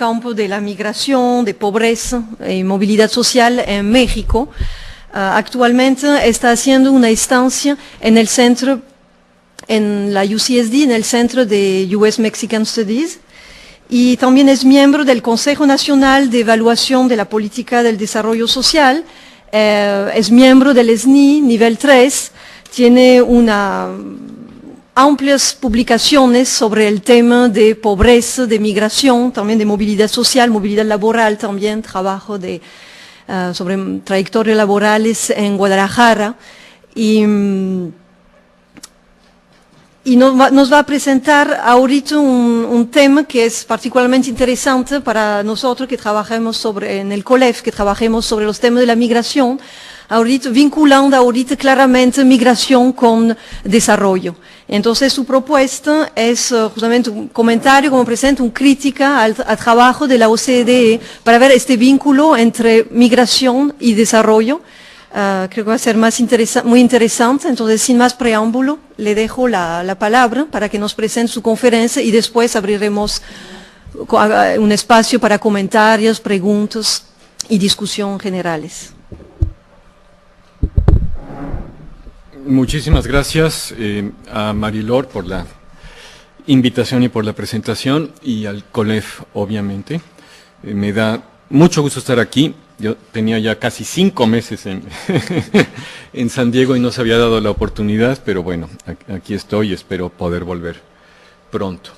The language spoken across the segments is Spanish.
campo de la migración, de pobreza y movilidad social en México. Actualmente está haciendo una estancia en el centro, en la UCSD, en el Centro de US Mexican Studies, y también es miembro del Consejo Nacional de Evaluación de la Política del Desarrollo Social, es miembro del SNI nivel 3, tiene amplias publicaciones sobre el tema de pobreza, de migración, también de movilidad social, movilidad laboral también, trabajo sobre trayectorias laborales en Guadalajara, y nos va a presentar ahorita un tema que es particularmente interesante para nosotros que trabajamos en el COLEF, que trabajemos sobre los temas de la migración, vinculando claramente migración con desarrollo. Entonces su propuesta es justamente un comentario, como presenta, una crítica al trabajo de la OCDE para ver este vínculo entre migración y desarrollo. Creo que va a ser muy interesante, entonces sin más preámbulo le dejo la palabra para que nos presente su conferencia y después abriremos un espacio para comentarios, preguntas y discusión generales. Muchísimas gracias a Marilor por la invitación y por la presentación, y al COLEF, obviamente. Me da mucho gusto estar aquí. Yo tenía ya casi 5 meses en San Diego y no se había dado la oportunidad, pero bueno, aquí estoy y espero poder volver pronto,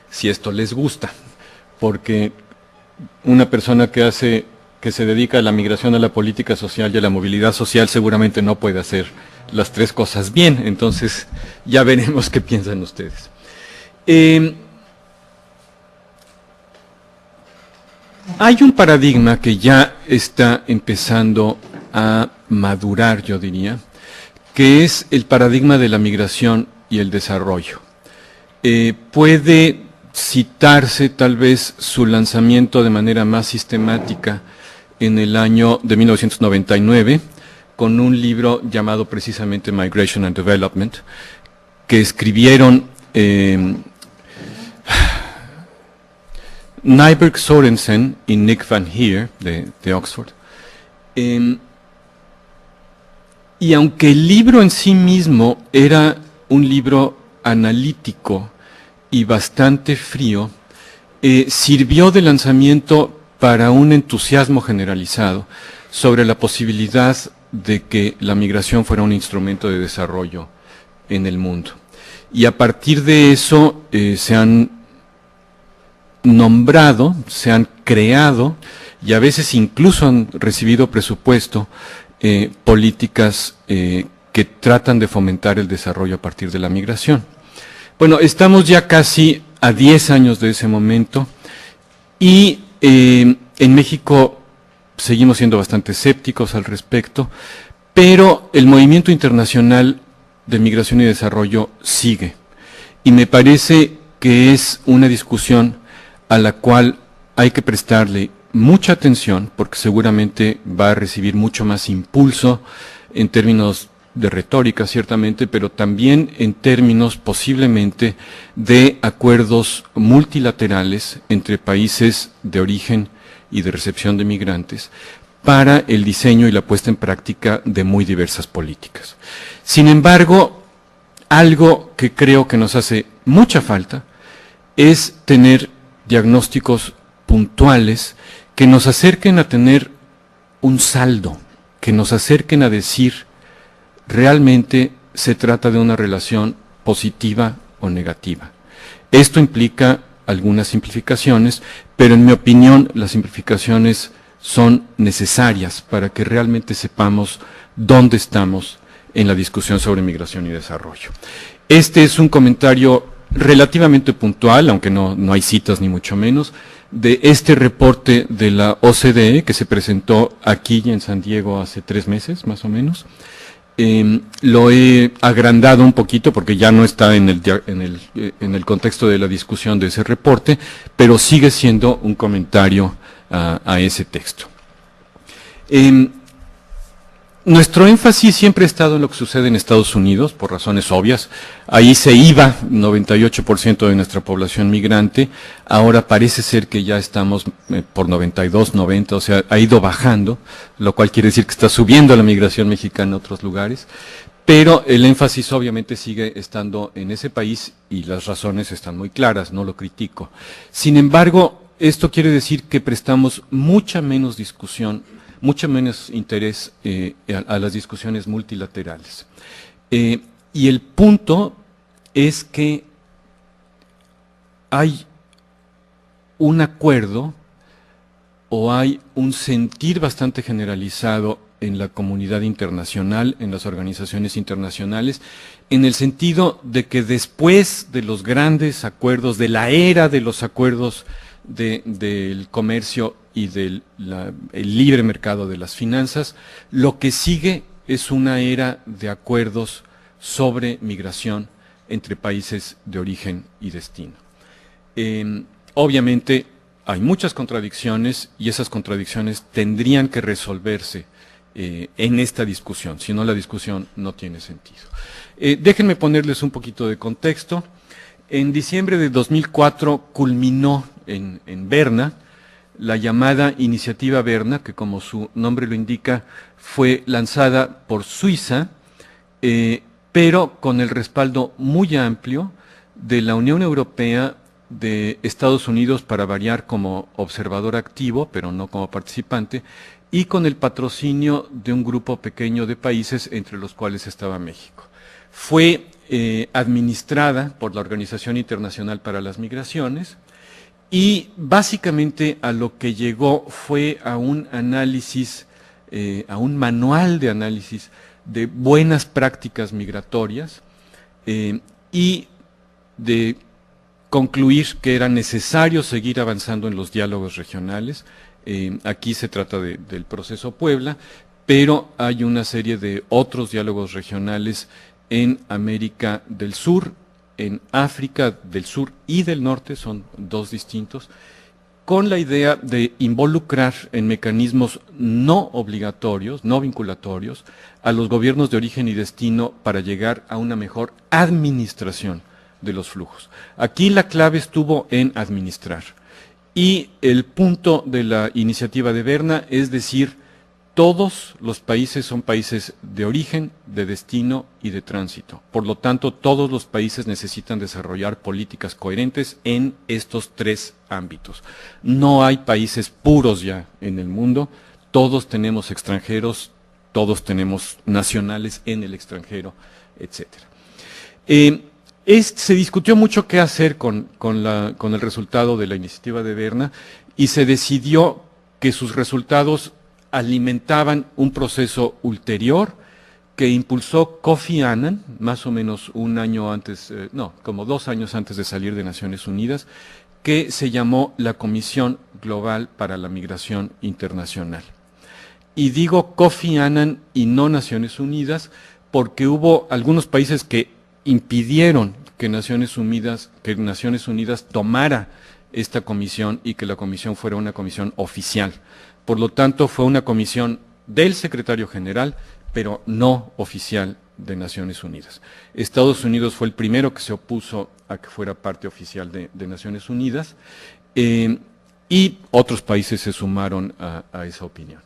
si esto les gusta, porque una persona que se dedica a la migración, a la política social y a la movilidad social seguramente no puede hacer las 3 cosas bien, entonces ya veremos qué piensan ustedes. Hay un paradigma que ya está empezando a madurar, yo diría, que es el paradigma de la migración y el desarrollo. Puede citarse tal vez su lanzamiento de manera más sistemática en el año de 1999, con un libro llamado precisamente Migration and Development, que escribieron Nyberg Sorensen y Nick Van Heer, de Oxford. Y aunque el libro en sí mismo era un libro analítico y bastante frío, sirvió de lanzamiento para un entusiasmo generalizado sobre la posibilidad de que la migración fuera un instrumento de desarrollo en el mundo. Y a partir de eso se han nombrado, se han creado y a veces incluso han recibido presupuesto políticas que tratan de fomentar el desarrollo a partir de la migración. Bueno, estamos ya casi a 10 años de ese momento y en México seguimos siendo bastante escépticos al respecto, pero el movimiento internacional de migración y desarrollo sigue. Y me parece que es una discusión a la cual hay que prestarle mucha atención, porque seguramente va a recibir mucho más impulso en términos de retórica, ciertamente, pero también en términos posiblemente de acuerdos multilaterales entre países de origen y de recepción de migrantes para el diseño y la puesta en práctica de muy diversas políticas. Sin embargo, algo que creo que nos hace mucha falta es tener diagnósticos puntuales que nos acerquen a tener un saldo, que nos acerquen a decir realmente se trata de una relación positiva o negativa. Esto implica algunas simplificaciones, pero en mi opinión las simplificaciones son necesarias para que realmente sepamos dónde estamos en la discusión sobre migración y desarrollo. Este es un comentario relativamente puntual, aunque no hay citas ni mucho menos, de este reporte de la OCDE que se presentó aquí en San Diego hace 3 meses, más o menos. Lo he agrandado un poquito porque ya no está en el contexto de la discusión de ese reporte, pero sigue siendo un comentario a ese texto. Nuestro énfasis siempre ha estado en lo que sucede en Estados Unidos, por razones obvias. Ahí se iba 98% de nuestra población migrante. Ahora parece ser que ya estamos por 92, 90, o sea, ha ido bajando, lo cual quiere decir que está subiendo la migración mexicana a otros lugares. Pero el énfasis obviamente sigue estando en ese país y las razones están muy claras, no lo critico. Sin embargo, esto quiere decir que prestamos mucha menos discusión, mucho menos interés a las discusiones multilaterales. Y el punto es que hay un acuerdo o hay un sentir bastante generalizado en la comunidad internacional, en las organizaciones internacionales, en el sentido de que después de los grandes acuerdos, de la era de los acuerdos del comercio y del el libre mercado de las finanzas, lo que sigue es una era de acuerdos sobre migración entre países de origen y destino. Obviamente hay muchas contradicciones y esas contradicciones tendrían que resolverse en esta discusión, si no la discusión no tiene sentido. Déjenme ponerles un poquito de contexto. En diciembre de 2004 culminó en Berna la llamada Iniciativa Berna, que como su nombre lo indica, fue lanzada por Suiza, pero con el respaldo muy amplio de la Unión Europea, de Estados Unidos, para variar, como observador activo, pero no como participante, y con el patrocinio de un grupo pequeño de países, entre los cuales estaba México. Fue administrada por la Organización Internacional para las Migraciones, y básicamente a lo que llegó fue a un análisis, a un manual de análisis de buenas prácticas migratorias y de concluir que era necesario seguir avanzando en los diálogos regionales. Aquí se trata del proceso Puebla, pero hay una serie de otros diálogos regionales en América del Sur, en África del Sur y del Norte, son dos distintos, con la idea de involucrar en mecanismos no obligatorios, no vinculatorios, a los gobiernos de origen y destino para llegar a una mejor administración de los flujos. Aquí la clave estuvo en administrar. Y el punto de la iniciativa de Berna es decir, todos los países son países de origen, de destino y de tránsito. Por lo tanto, todos los países necesitan desarrollar políticas coherentes en estos tres ámbitos. No hay países puros ya en el mundo, todos tenemos extranjeros, todos tenemos nacionales en el extranjero, etc. Se discutió mucho qué hacer con el resultado de la iniciativa de Berna y se decidió que sus resultados alimentaban un proceso ulterior que impulsó Kofi Annan, más o menos un año antes, como 2 años antes de salir de Naciones Unidas, que se llamó la Comisión Global para la Migración Internacional. Y digo Kofi Annan y no Naciones Unidas porque hubo algunos países que impidieron que Naciones Unidas tomara esta comisión y que la comisión fuera una comisión oficial. Por lo tanto, fue una comisión del secretario general, pero no oficial de Naciones Unidas. Estados Unidos fue el primero que se opuso a que fuera parte oficial de Naciones Unidas, y otros países se sumaron a esa opinión.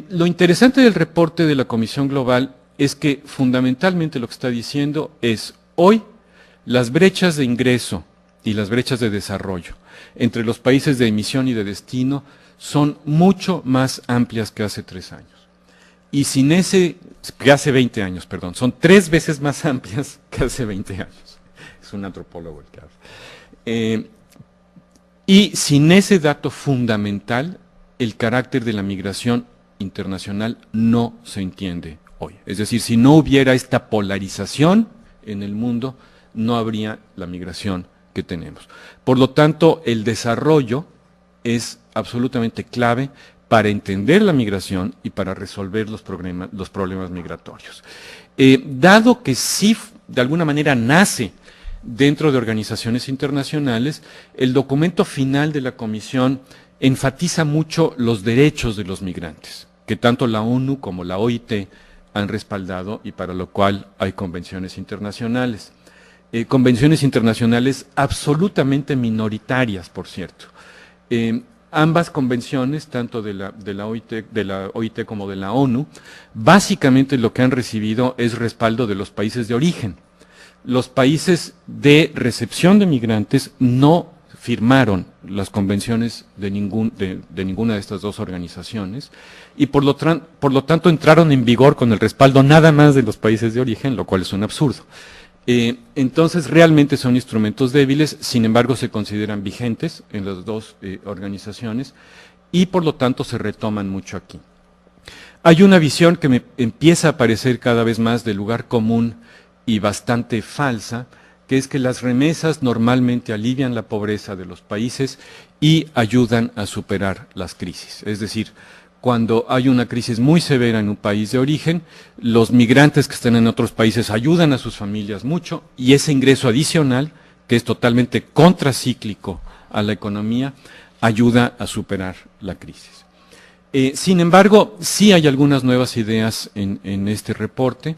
Lo interesante del reporte de la Comisión Global es que fundamentalmente lo que está diciendo es, hoy las brechas de ingreso y las brechas de desarrollo entre los países de emisión y de destino son mucho más amplias que hace 3 años. Y sin que hace 20 años, perdón, son 3 veces más amplias que hace 20 años. Es un antropólogo el que habla. Y sin ese dato fundamental, el carácter de la migración internacional no se entiende hoy. Es decir, si no hubiera esta polarización en el mundo, no habría la migración que tenemos. Por lo tanto, el desarrollo es absolutamente clave para entender la migración y para resolver los problemas migratorios. Dado que sí, de alguna manera, nace dentro de organizaciones internacionales, el documento final de la Comisión enfatiza mucho los derechos de los migrantes. que tanto la ONU como la OIT han respaldado y para lo cual hay convenciones internacionales. Convenciones internacionales absolutamente minoritarias, por cierto. Ambas convenciones, tanto de la OIT como de la ONU, básicamente lo que han recibido es respaldo de los países de origen. Los países de recepción de migrantes no firmaron las convenciones de ninguna de estas dos organizaciones y por lo tanto entraron en vigor con el respaldo nada más de los países de origen, lo cual es un absurdo. Entonces realmente son instrumentos débiles, sin embargo se consideran vigentes en las dos organizaciones y por lo tanto se retoman mucho aquí. Hay una visión que me empieza a aparecer cada vez más de lugar común y bastante falsa, que es que las remesas normalmente alivian la pobreza de los países y ayudan a superar las crisis. Es decir, cuando hay una crisis muy severa en un país de origen, los migrantes que están en otros países ayudan a sus familias mucho y ese ingreso adicional, que es totalmente contracíclico a la economía, ayuda a superar la crisis. Sin embargo, sí hay algunas nuevas ideas en este reporte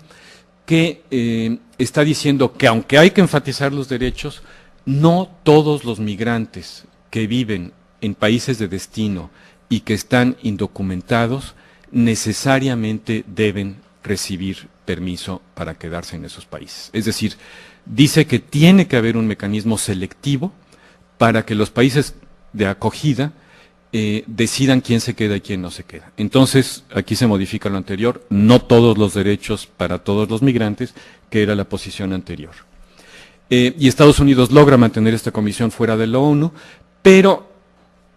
que está diciendo que aunque hay que enfatizar los derechos, no todos los migrantes que viven en países de destino y que están indocumentados necesariamente deben recibir permiso para quedarse en esos países. Es decir, dice que tiene que haber un mecanismo selectivo para que los países de acogida decidan quién se queda y quién no se queda. Entonces, aquí se modifica lo anterior, no todos los derechos para todos los migrantes, que era la posición anterior. Y Estados Unidos logra mantener esta comisión fuera de la ONU, pero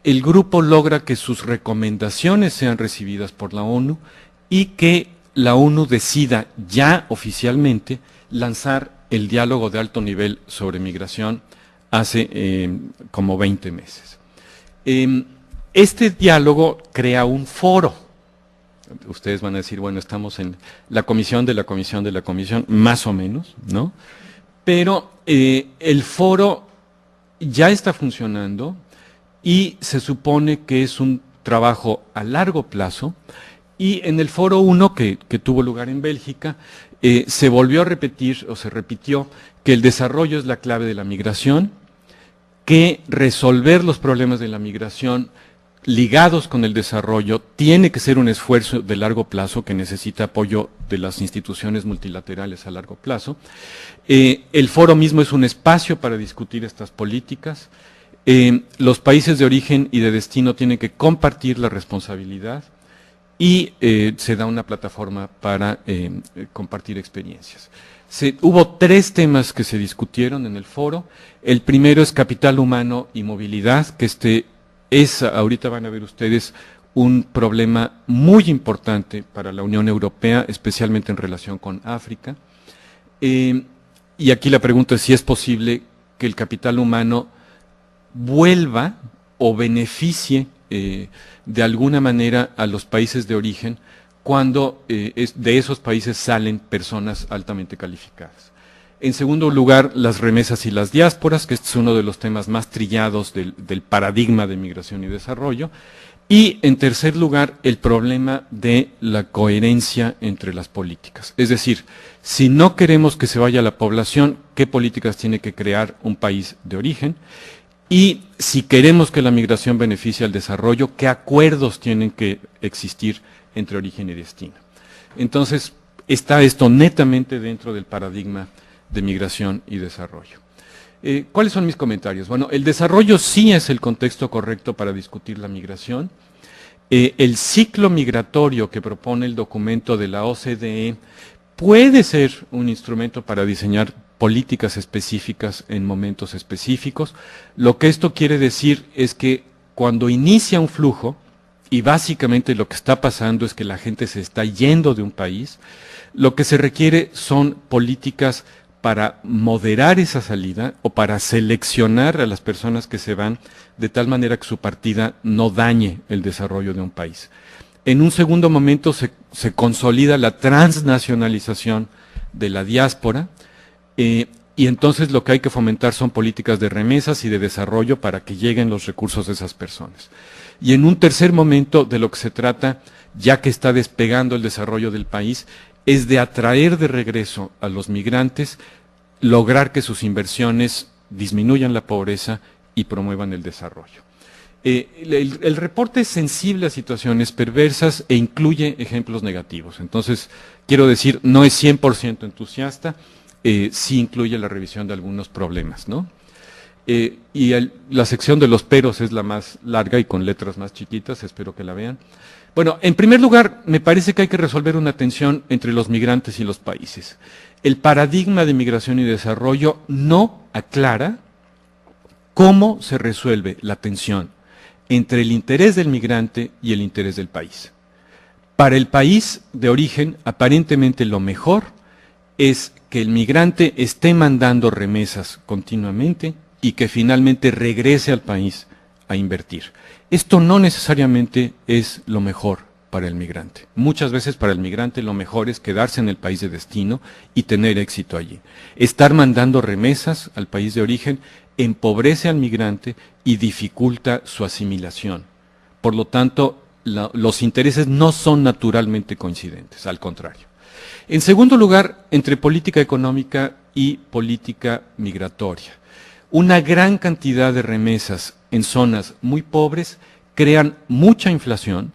el grupo logra que sus recomendaciones sean recibidas por la ONU y que la ONU decida ya oficialmente lanzar el diálogo de alto nivel sobre migración hace como 20 meses. Este diálogo crea un foro. Ustedes van a decir, bueno, estamos en la comisión de la comisión de la comisión, más o menos, ¿no? Pero el foro ya está funcionando y se supone que es un trabajo a largo plazo y en el foro 1 que tuvo lugar en Bélgica se volvió a repetir o se repitió que el desarrollo es la clave de la migración, que resolver los problemas de la migración ligados con el desarrollo tiene que ser un esfuerzo de largo plazo que necesita apoyo de las instituciones multilaterales a largo plazo. El foro mismo es un espacio para discutir estas políticas. Los países de origen y de destino tienen que compartir la responsabilidad y se da una plataforma para compartir experiencias. Hubo 3 temas que se discutieron en el foro. El primero es capital humano y movilidad, que ahorita van a ver ustedes, un problema muy importante para la Unión Europea, especialmente en relación con África. Y aquí la pregunta es si es posible que el capital humano vuelva o beneficie de alguna manera a los países de origen cuando de esos países salen personas altamente calificadas. En segundo lugar, las remesas y las diásporas, que este es uno de los temas más trillados del paradigma de migración y desarrollo. Y en tercer lugar, el problema de la coherencia entre las políticas. Es decir, si no queremos que se vaya la población, ¿qué políticas tiene que crear un país de origen? Y si queremos que la migración beneficie al desarrollo, ¿qué acuerdos tienen que existir entre origen y destino? Entonces, está esto netamente dentro del paradigma de migración y desarrollo. ¿Cuáles son mis comentarios? Bueno, el desarrollo sí es el contexto correcto para discutir la migración. El ciclo migratorio que propone el documento de la OCDE puede ser un instrumento para diseñar políticas específicas en momentos específicos. Lo que esto quiere decir es que cuando inicia un flujo, y básicamente lo que está pasando es que la gente se está yendo de un país, lo que se requiere son políticas para moderar esa salida o para seleccionar a las personas que se van de tal manera que su partida no dañe el desarrollo de un país. En un segundo momento se consolida la transnacionalización de la diáspora y entonces lo que hay que fomentar son políticas de remesas y de desarrollo para que lleguen los recursos de esas personas. Y en un tercer momento de lo que se trata ya que está despegando el desarrollo del país, es de atraer de regreso a los migrantes, lograr que sus inversiones disminuyan la pobreza y promuevan el desarrollo. El reporte es sensible a situaciones perversas e incluye ejemplos negativos. Entonces, quiero decir, no es 100% entusiasta, sí incluye la revisión de algunos problemas, ¿no? La sección de los peros es la más larga y con letras más chiquitas, espero que la vean. Bueno, en primer lugar, me parece que hay que resolver una tensión entre los migrantes y los países. El paradigma de migración y desarrollo no aclara cómo se resuelve la tensión entre el interés del migrante y el interés del país. Para el país de origen, aparentemente lo mejor es que el migrante esté mandando remesas continuamente y que finalmente regrese al país a invertir. Esto no necesariamente es lo mejor para el migrante. Muchas veces para el migrante lo mejor es quedarse en el país de destino y tener éxito allí. Estar mandando remesas al país de origen empobrece al migrante y dificulta su asimilación. Por lo tanto, los intereses no son naturalmente coincidentes, al contrario. En segundo lugar, entre política económica y política migratoria. Una gran cantidad de remesas en zonas muy pobres crean mucha inflación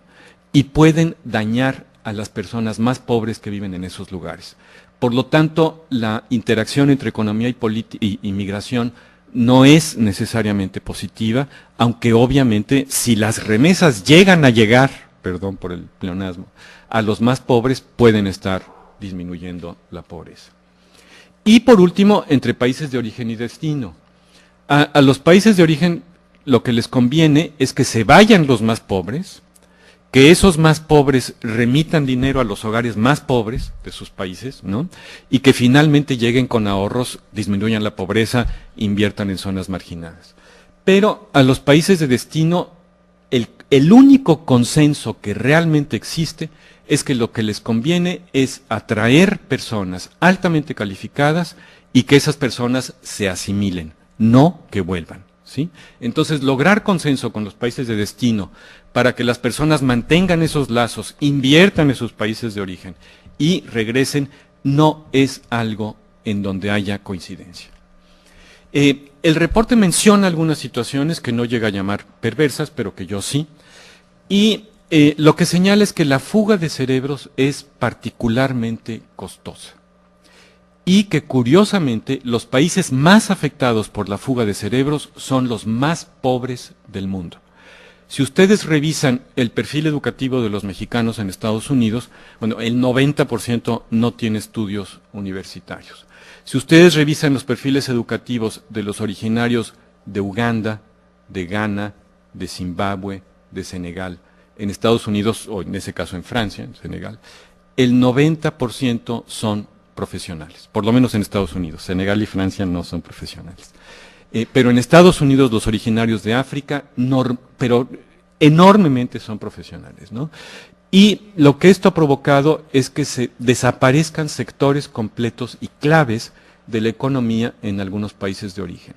y pueden dañar a las personas más pobres que viven en esos lugares. Por lo tanto, la interacción entre economía y migración no es necesariamente positiva, aunque obviamente si las remesas llegan a llegar, perdón por el pleonasmo, a los más pobres pueden estar disminuyendo la pobreza. Y por último, entre países de origen y destino. A los países de origen lo que les conviene es que se vayan los más pobres, que esos más pobres remitan dinero a los hogares más pobres de sus países, ¿no? Y que finalmente lleguen con ahorros, disminuyan la pobreza, inviertan en zonas marginadas. Pero a los países de destino, el único consenso que realmente existe es que lo que les conviene es atraer personas altamente calificadas y que esas personas se asimilen, no que vuelvan, ¿sí? Entonces, lograr consenso con los países de destino para que las personas mantengan esos lazos, inviertan en sus países de origen y regresen, no es algo en donde haya coincidencia. El reporte menciona algunas situaciones que no llega a llamar perversas, pero que yo sí, y lo que señala es que la fuga de cerebros es particularmente costosa y que curiosamente los países más afectados por la fuga de cerebros son los más pobres del mundo. Si ustedes revisan el perfil educativo de los mexicanos en Estados Unidos, bueno, el 90% no tiene estudios universitarios. Si ustedes revisan los perfiles educativos de los originarios de Uganda, de Ghana, de Zimbabue, de Senegal, en Estados Unidos, o en ese caso en Francia, en Senegal, el 90% son profesionales, por lo menos en Estados Unidos. Senegal y Francia no son profesionales. Pero en Estados Unidos los originarios de África, pero enormemente son profesionales, ¿no? Y lo que esto ha provocado es que se desaparezcan sectores completos y claves de la economía en algunos países de origen.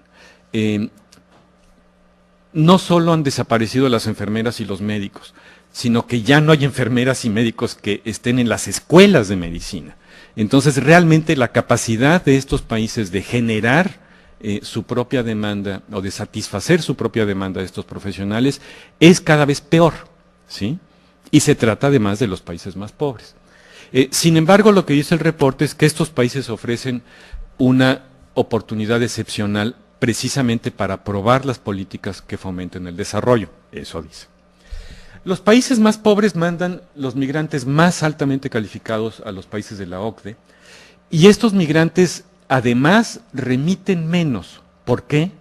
No solo han desaparecido las enfermeras y los médicos, sino que ya no hay enfermeras y médicos que estén en las escuelas de medicina. Entonces, realmente la capacidad de estos países de generar su propia demanda o de satisfacer su propia demanda de estos profesionales es cada vez peor, ¿sí? Y se trata además de los países más pobres. Sin embargo, lo que dice el reporte es que estos países ofrecen una oportunidad excepcional precisamente para probar las políticas que fomenten el desarrollo, eso dice. Los países más pobres mandan los migrantes más altamente calificados a los países de la OCDE y estos migrantes además remiten menos. ¿Por qué?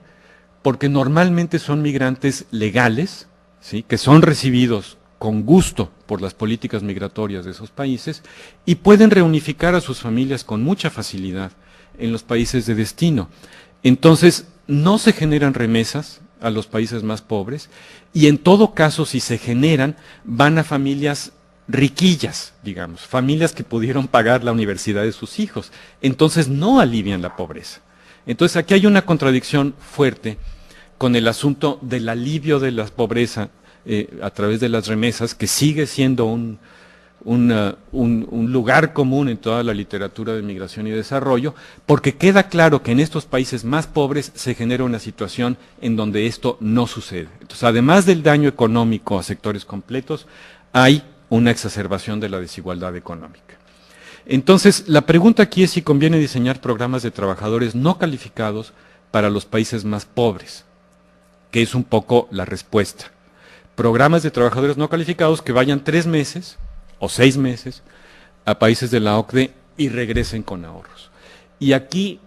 Porque normalmente son migrantes legales, ¿sí? Que son recibidos con gusto por las políticas migratorias de esos países y pueden reunificar a sus familias con mucha facilidad en los países de destino. Entonces, no se generan remesas a los países más pobres y en todo caso, si se generan, van a familias riquillas, digamos, familias que pudieron pagar la universidad de sus hijos. Entonces, no alivian la pobreza. Entonces, aquí hay una contradicción fuerte con el asunto del alivio de la pobreza a través de las remesas, que sigue siendo un lugar común en toda la literatura de migración y desarrollo, porque queda claro que en estos países más pobres se genera una situación en donde esto no sucede. Entonces, además del daño económico a sectores completos, hay una exacerbación de la desigualdad económica. Entonces, la pregunta aquí es si conviene diseñar programas de trabajadores no calificados para los países más pobres, que es un poco la respuesta. Programas de trabajadores no calificados que vayan 3 meses o 6 meses a países de la OCDE y regresen con ahorros. Y aquí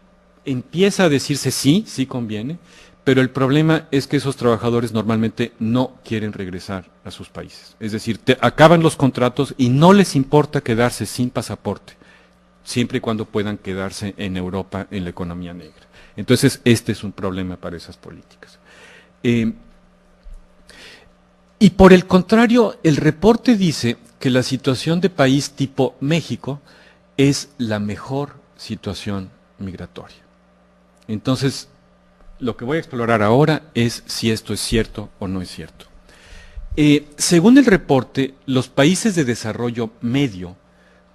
empieza a decirse sí conviene, pero el problema es que esos trabajadores normalmente no quieren regresar a sus países. Es decir, acaban los contratos y no les importa quedarse sin pasaporte, siempre y cuando puedan quedarse en Europa en la economía negra. Entonces, este es un problema para esas políticas. Y por el contrario, el reporte dice que la situación de país tipo México es la mejor situación migratoria. Entonces, lo que voy a explorar ahora es si esto es cierto o no es cierto. Según el reporte, los países de desarrollo medio,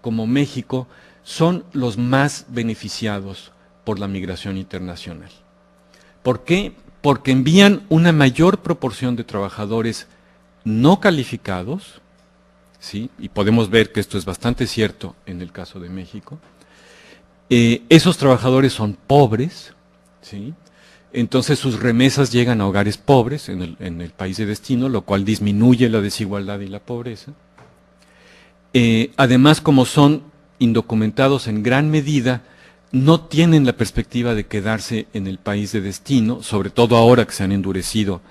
como México, son los más beneficiados por la migración internacional. ¿Por qué? Porque envían una mayor proporción de trabajadores no calificados, ¿sí? Y podemos ver que esto es bastante cierto en el caso de México. Esos trabajadores son pobres, ¿sí? Entonces sus remesas llegan a hogares pobres en el país de destino, lo cual disminuye la desigualdad y la pobreza. Además, como son indocumentados en gran medida, no tienen la perspectiva de quedarse en el país de destino, sobre todo ahora que se han endurecido,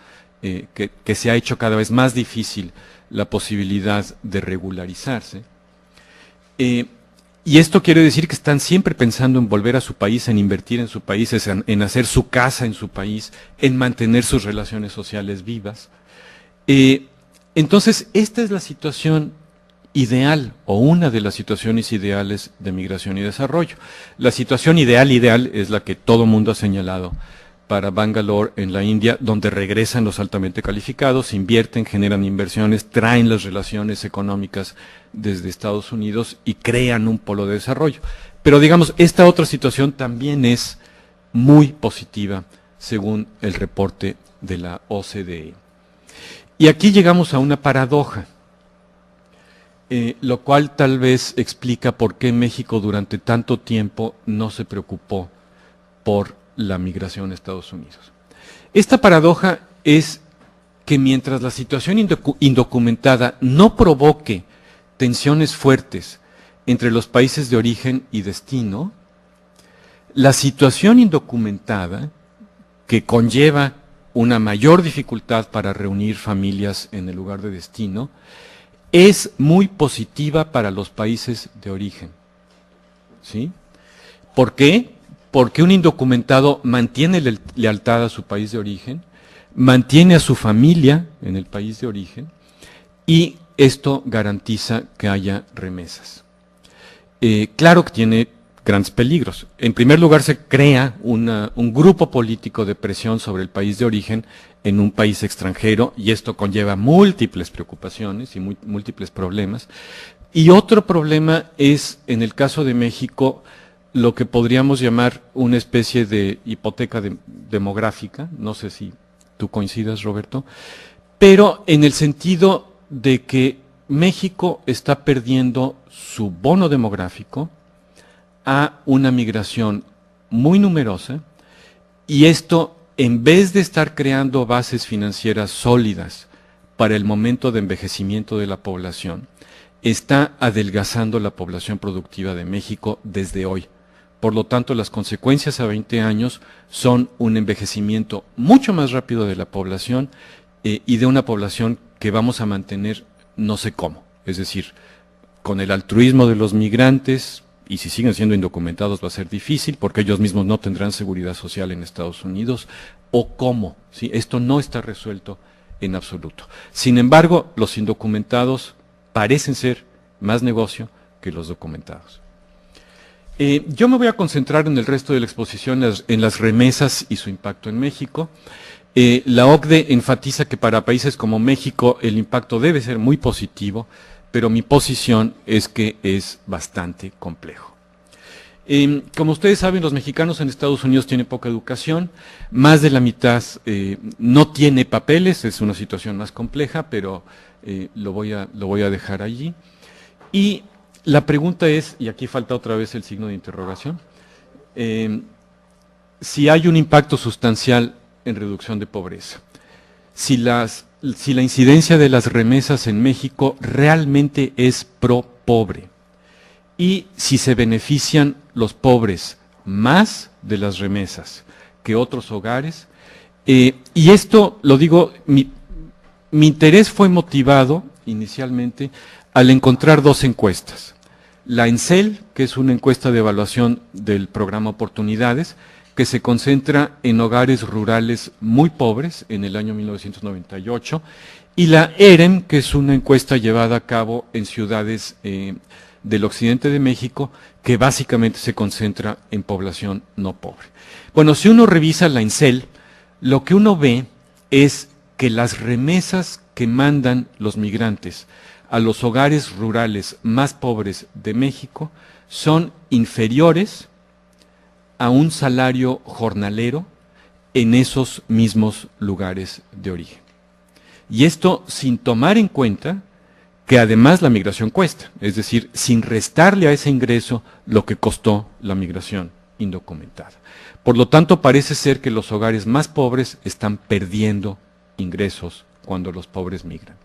que se ha hecho cada vez más difícil la posibilidad de regularizarse. Y esto quiere decir que están siempre pensando en volver a su país, en invertir en su país, en hacer su casa en su país, en mantener sus relaciones sociales vivas. Entonces, esta es la situación ideal, o una de las situaciones ideales de migración y desarrollo. La situación ideal es la que todo mundo ha señalado para Bangalore en la India, donde regresan los altamente calificados, invierten, generan inversiones, traen las relaciones económicas desde Estados Unidos y crean un polo de desarrollo. Pero digamos, esta otra situación también es muy positiva, según el reporte de la OCDE. Y aquí llegamos a una paradoja, lo cual tal vez explica por qué México durante tanto tiempo no se preocupó por la migración a Estados Unidos. Esta paradoja es que mientras la situación indocumentada no provoque tensiones fuertes entre los países de origen y destino, la situación indocumentada, que conlleva una mayor dificultad para reunir familias en el lugar de destino, es muy positiva para los países de origen. ¿Sí? ¿Por qué? Porque un indocumentado mantiene lealtad a su país de origen, mantiene a su familia en el país de origen, y esto garantiza que haya remesas. Claro que tiene grandes peligros. En primer lugar, se crea un grupo político de presión sobre el país de origen en un país extranjero, y esto conlleva múltiples preocupaciones y múltiples problemas. Y otro problema es, en el caso de México, lo que podríamos llamar una especie de hipoteca demográfica, no sé si tú coincidas, Roberto, pero en el sentido de que México está perdiendo su bono demográfico a una migración muy numerosa, y esto, en vez de estar creando bases financieras sólidas para el momento de envejecimiento de la población, está adelgazando la población productiva de México desde hoy. Por lo tanto, las consecuencias a 20 años son un envejecimiento mucho más rápido de la población y de una población que vamos a mantener no sé cómo. Es decir, con el altruismo de los migrantes, y si siguen siendo indocumentados va a ser difícil porque ellos mismos no tendrán seguridad social en Estados Unidos, o cómo. ¿Sí? Esto no está resuelto en absoluto. Sin embargo, los indocumentados parecen ser más negocio que los documentados. Yo me voy a concentrar en el resto de la exposición en las remesas y su impacto en México. La OCDE enfatiza que para países como México el impacto debe ser muy positivo, pero mi posición es que es bastante complejo. Como ustedes saben, los mexicanos en Estados Unidos tienen poca educación, más de la mitad no tiene papeles, es una situación más compleja, pero lo voy a dejar allí. Y la pregunta es, y aquí falta otra vez el signo de interrogación, si hay un impacto sustancial en reducción de pobreza, si la incidencia de las remesas en México realmente es pro pobre, y si se benefician los pobres más de las remesas que otros hogares. Y esto, lo digo, mi interés fue motivado inicialmente al encontrar dos encuestas. La ENCEL, que es una encuesta de evaluación del programa Oportunidades, que se concentra en hogares rurales muy pobres en el año 1998, y la EREM, que es una encuesta llevada a cabo en ciudades del occidente de México, que básicamente se concentra en población no pobre. Bueno, si uno revisa la ENCEL, lo que uno ve es que las remesas que mandan los migrantes a los hogares rurales más pobres de México son inferiores a un salario jornalero en esos mismos lugares de origen. Y esto sin tomar en cuenta que además la migración cuesta, es decir, sin restarle a ese ingreso lo que costó la migración indocumentada. Por lo tanto, parece ser que los hogares más pobres están perdiendo ingresos cuando los pobres migran.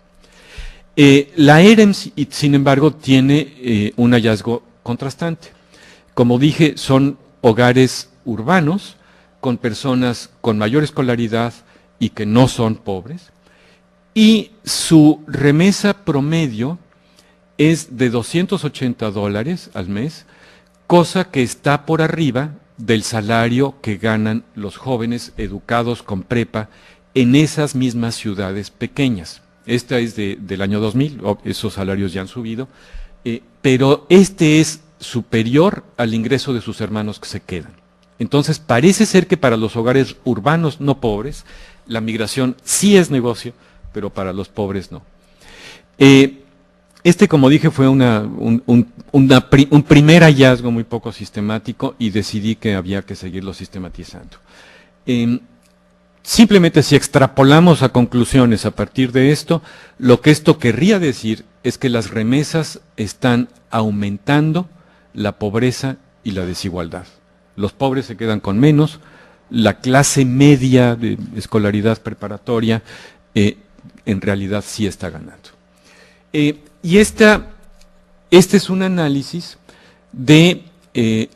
La EREM, sin embargo, tiene un hallazgo contrastante. Como dije, son hogares urbanos con personas con mayor escolaridad y que no son pobres, y su remesa promedio es de $280 al mes, cosa que está por arriba del salario que ganan los jóvenes educados con prepa en esas mismas ciudades pequeñas. Esta es del año 2000, esos salarios ya han subido, pero este es superior al ingreso de sus hermanos que se quedan. Entonces parece ser que para los hogares urbanos no pobres, la migración sí es negocio, pero para los pobres no. Como dije, fue un primer hallazgo muy poco sistemático y decidí que había que seguirlo sistematizando. Simplemente si extrapolamos a conclusiones a partir de esto, lo que esto querría decir es que las remesas están aumentando la pobreza y la desigualdad. Los pobres se quedan con menos, la clase media de escolaridad preparatoria en realidad sí está ganando. Y este es un análisis de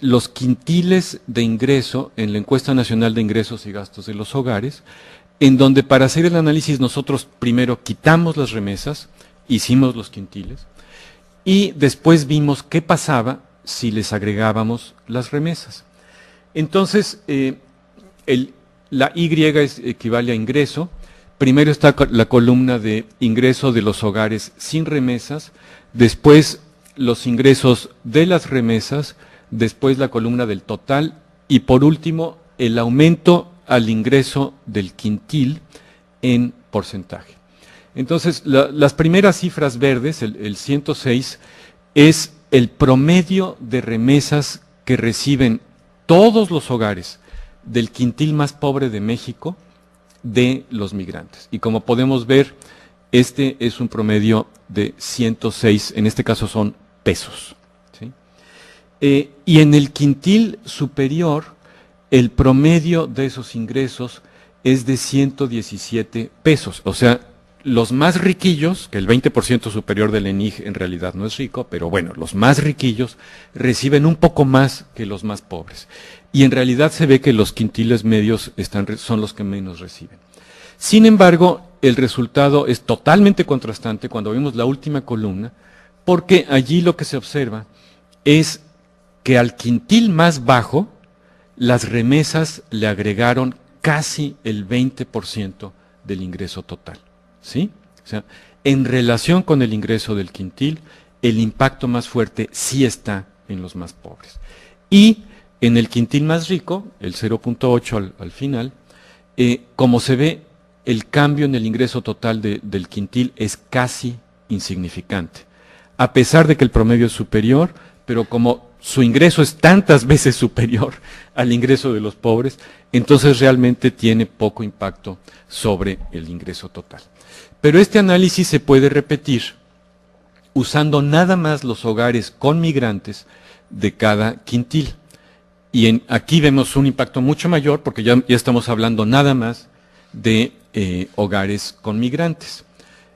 los quintiles de ingreso en la Encuesta Nacional de Ingresos y Gastos de los Hogares, en donde para hacer el análisis nosotros primero quitamos las remesas, hicimos los quintiles, y después vimos qué pasaba si les agregábamos las remesas. Entonces, la Y equivale a ingreso. Primero está la columna de ingreso de los hogares sin remesas, después los ingresos de las remesas, después la columna del total y por último el aumento al ingreso del quintil en porcentaje. Entonces, las primeras cifras verdes, el 106, es el promedio de remesas que reciben todos los hogares del quintil más pobre de México de los migrantes. Y como podemos ver, este es un promedio de 106, en este caso son pesos. ¿Sí? Y en el quintil superior, el promedio de esos ingresos es de 117 pesos. O sea, los más riquillos, que el 20% superior del ENIG en realidad no es rico, pero bueno, los más riquillos reciben un poco más que los más pobres. Y en realidad se ve que los quintiles medios son los que menos reciben. Sin embargo, el resultado es totalmente contrastante cuando vemos la última columna, porque allí lo que se observa es que al quintil más bajo, las remesas le agregaron casi el 20% del ingreso total. ¿Sí? O sea, en relación con el ingreso del quintil, el impacto más fuerte sí está en los más pobres. Y en el quintil más rico, el 0.8 al final, como se ve, el cambio en el ingreso total del quintil es casi insignificante. A pesar de que el promedio es superior, pero como su ingreso es tantas veces superior al ingreso de los pobres, entonces realmente tiene poco impacto sobre el ingreso total. Pero este análisis se puede repetir usando nada más los hogares con migrantes de cada quintil. Y aquí vemos un impacto mucho mayor porque ya estamos hablando nada más de hogares con migrantes,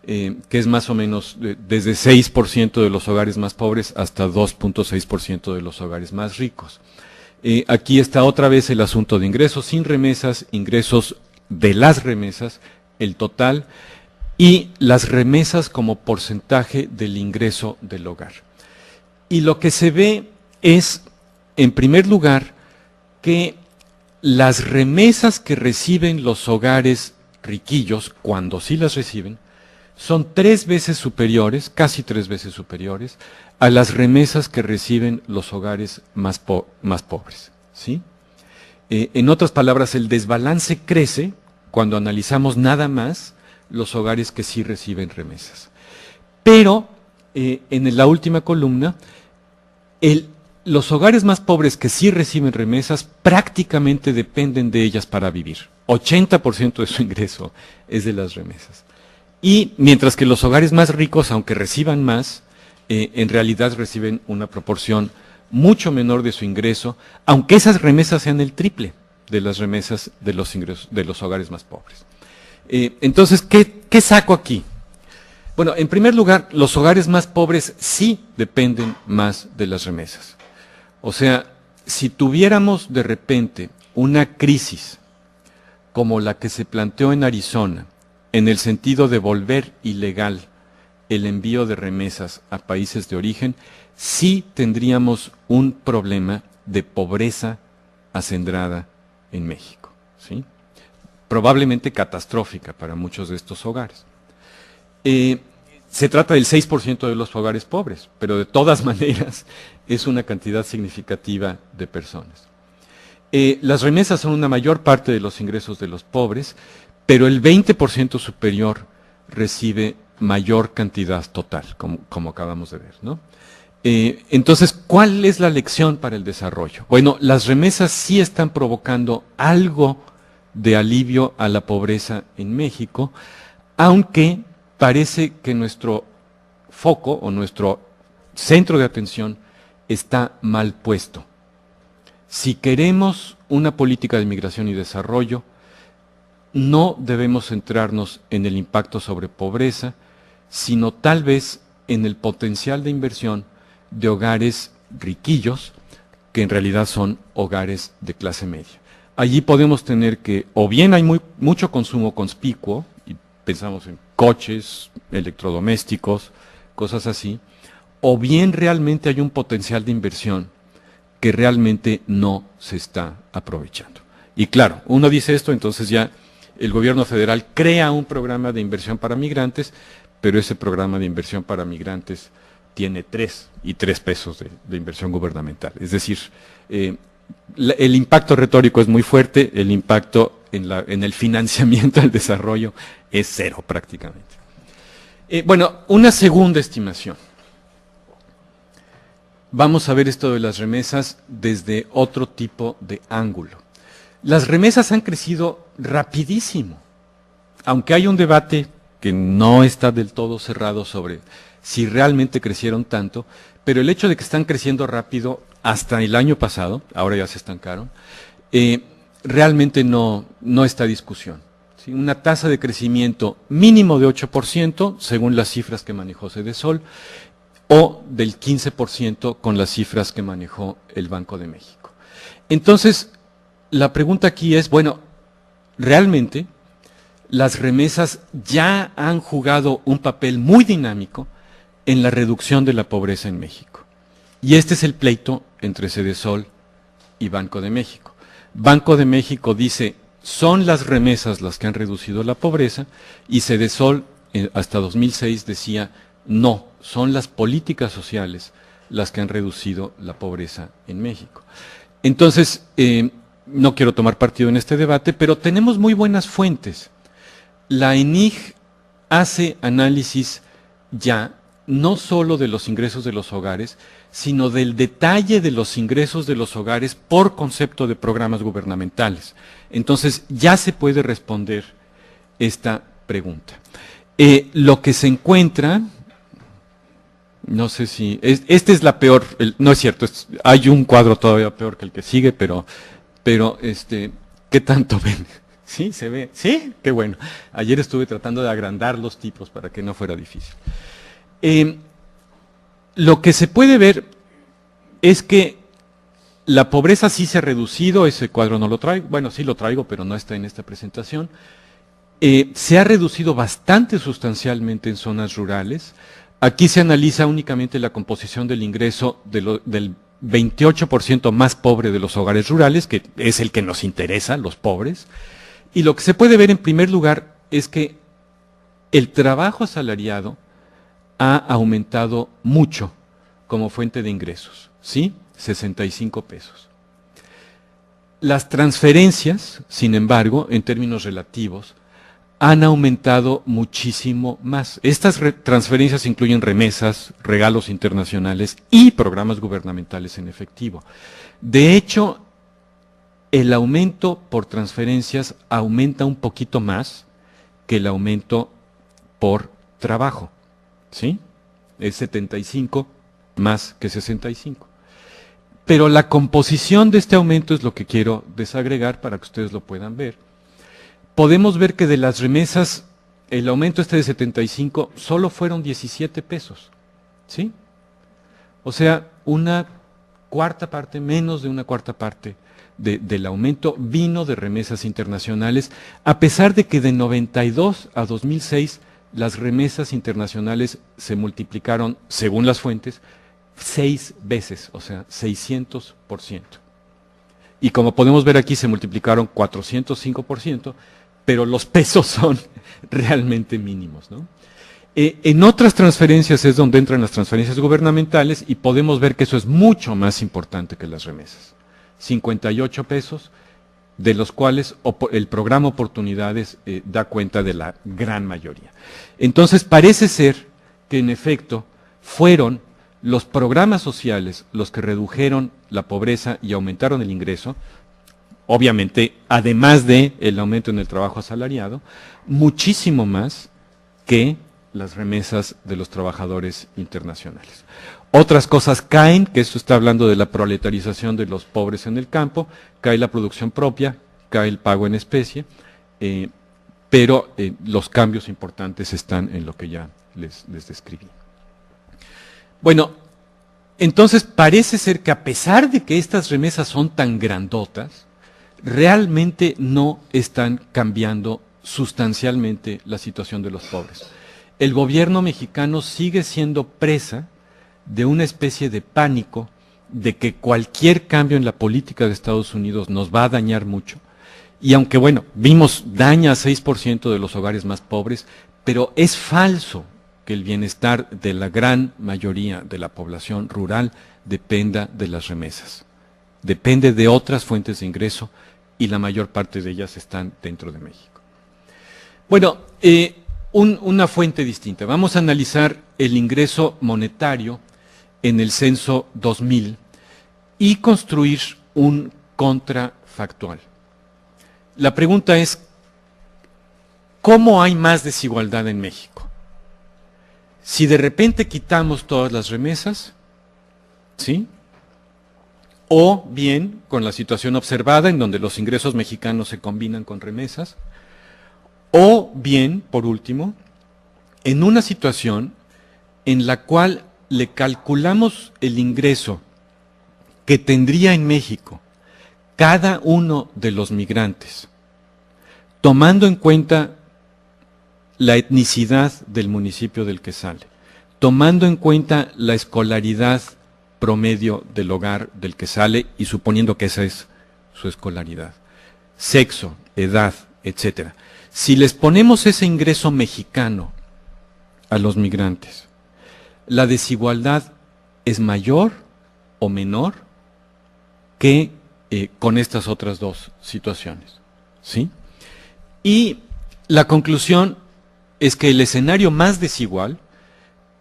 que es más o menos desde 6% de los hogares más pobres hasta 2.6% de los hogares más ricos. Aquí está otra vez el asunto de ingresos sin remesas, ingresos de las remesas, el total, y las remesas como porcentaje del ingreso del hogar. Y lo que se ve es, en primer lugar, que las remesas que reciben los hogares riquillos, cuando sí las reciben, son 3 veces superiores, casi 3 veces superiores, a las remesas que reciben los hogares más pobres, ¿sí? En otras palabras, el desbalance crece cuando analizamos nada más los hogares que sí reciben remesas. Pero, en la última columna, los hogares más pobres que sí reciben remesas prácticamente dependen de ellas para vivir. 80% de su ingreso es de las remesas. Y mientras que los hogares más ricos, aunque reciban más, en realidad reciben una proporción mucho menor de su ingreso, aunque esas remesas sean el triple de las remesas de los ingresos de los hogares más pobres. Entonces, ¿qué saco aquí? Bueno, en primer lugar, los hogares más pobres sí dependen más de las remesas. O sea, si tuviéramos de repente una crisis como la que se planteó en Arizona, en el sentido de volver ilegal el envío de remesas a países de origen, sí tendríamos un problema de pobreza acendrada en México, ¿sí? Probablemente catastrófica para muchos de estos hogares. Se trata del 6% de los hogares pobres, pero de todas maneras es una cantidad significativa de personas. Las remesas son una mayor parte de los ingresos de los pobres, pero el 20% superior recibe mayor cantidad total, como acabamos de ver, ¿no? Entonces, ¿cuál es la lección para el desarrollo? Bueno, las remesas sí están provocando algo de alivio a la pobreza en México, aunque parece que nuestro foco o nuestro centro de atención está mal puesto. Si queremos una política de migración y desarrollo, no debemos centrarnos en el impacto sobre pobreza, sino tal vez en el potencial de inversión de hogares riquillos, que en realidad son hogares de clase media. Allí podemos tener que, o bien hay mucho consumo conspicuo, y pensamos en coches, electrodomésticos, cosas así, o bien realmente hay un potencial de inversión que realmente no se está aprovechando. Y claro, uno dice esto, entonces ya el gobierno federal crea un programa de inversión para migrantes, pero ese programa de inversión para migrantes tiene 3 pesos de inversión gubernamental. Es decir, el impacto retórico es muy fuerte, el impacto en el financiamiento del desarrollo es 0 prácticamente. Bueno, una segunda estimación. Vamos a ver esto de las remesas desde otro tipo de ángulo. Las remesas han crecido rapidísimo, aunque hay un debate que no está del todo cerrado sobre si realmente crecieron tanto, pero el hecho de que están creciendo rápido hasta el año pasado, ahora ya se estancaron, realmente no está a discusión, ¿sí? Una tasa de crecimiento mínimo de 8%, según las cifras que manejó Cedesol, o del 15% con las cifras que manejó el Banco de México. Entonces, la pregunta aquí es, bueno, ¿realmente las remesas ya han jugado un papel muy dinámico en la reducción de la pobreza en México? Y este es el pleito entre Cedesol y Banco de México. Banco de México dice, son las remesas las que han reducido la pobreza, y Cedesol hasta 2006 decía, no, son las políticas sociales las que han reducido la pobreza en México. Entonces, no quiero tomar partido en este debate, pero tenemos muy buenas fuentes. La ENIG hace análisis ya no solo de los ingresos de los hogares, sino del detalle de los ingresos de los hogares por concepto de programas gubernamentales. Entonces ya se puede responder esta pregunta. Lo que se encuentra, no sé si, este es la peor, no es cierto, hay un cuadro todavía peor que el que sigue, pero ¿qué tanto ven? ¿Sí? ¿Se ve? ¿Sí? Qué bueno. Ayer estuve tratando de agrandar los tipos para que no fuera difícil. Lo que se puede ver es que la pobreza sí se ha reducido, ese cuadro no lo traigo, bueno, sí lo traigo, pero no está en esta presentación. Se ha reducido bastante sustancialmente en zonas rurales. Aquí se analiza únicamente la composición del ingreso del 28% más pobre de los hogares rurales, que es el que nos interesa, los pobres. Y lo que se puede ver en primer lugar es que el trabajo asalariado ha aumentado mucho como fuente de ingresos, ¿sí? 65 pesos. Las transferencias, sin embargo, en términos relativos, han aumentado muchísimo más. Estas transferencias incluyen remesas, regalos internacionales y programas gubernamentales en efectivo. De hecho, el aumento por transferencias aumenta un poquito más que el aumento por trabajo, ¿sí? Es 75 más que 65. Pero la composición de este aumento es lo que quiero desagregar para que ustedes lo puedan ver. Podemos ver que de las remesas, el aumento de 75 solo fueron 17 pesos, ¿sí? O sea, una cuarta parte, menos de una cuarta parte del aumento vino de remesas internacionales, a pesar de que de 92 a 2006 las remesas internacionales se multiplicaron, según las fuentes, 6 veces, o sea, 600%. Y como podemos ver aquí, se multiplicaron 405%, pero los pesos son realmente mínimos, ¿no? En otras transferencias es donde entran las transferencias gubernamentales y podemos ver que eso es mucho más importante que las remesas. 58 pesos, de los cuales el programa Oportunidades da cuenta de la gran mayoría. Entonces parece ser que en efecto fueron los programas sociales los que redujeron la pobreza y aumentaron el ingreso, obviamente además de el aumento en el trabajo asalariado, muchísimo más que las remesas de los trabajadores internacionales. Otras cosas caen, que esto está hablando de la proletarización de los pobres en el campo, cae la producción propia, cae el pago en especie, pero los cambios importantes están en lo que ya les describí. Bueno, entonces parece ser que a pesar de que estas remesas son tan grandotas, realmente no están cambiando sustancialmente la situación de los pobres. El gobierno mexicano sigue siendo presa de una especie de pánico de que cualquier cambio en la política de Estados Unidos nos va a dañar mucho. Y aunque, bueno, vimos daña a 6% de los hogares más pobres, pero es falso que el bienestar de la gran mayoría de la población rural dependa de las remesas. Depende de otras fuentes de ingreso y la mayor parte de ellas están dentro de México. Bueno, una fuente distinta. Vamos a analizar el ingreso monetario en el censo 2000 y construir un contrafactual. La pregunta es, ¿cómo hay más desigualdad en México? Si de repente quitamos todas las remesas, ¿sí? O bien con la situación observada en donde los ingresos mexicanos se combinan con remesas, o bien, por último, en una situación en la cual le calculamos el ingreso que tendría en México cada uno de los migrantes, tomando en cuenta la etnicidad del municipio del que sale, tomando en cuenta la escolaridad promedio del hogar del que sale y suponiendo que esa es su escolaridad, sexo, edad, etcétera. Si les ponemos ese ingreso mexicano a los migrantes, ¿la desigualdad es mayor o menor que con estas otras dos situaciones, ¿sí? Y la conclusión es que el escenario más desigual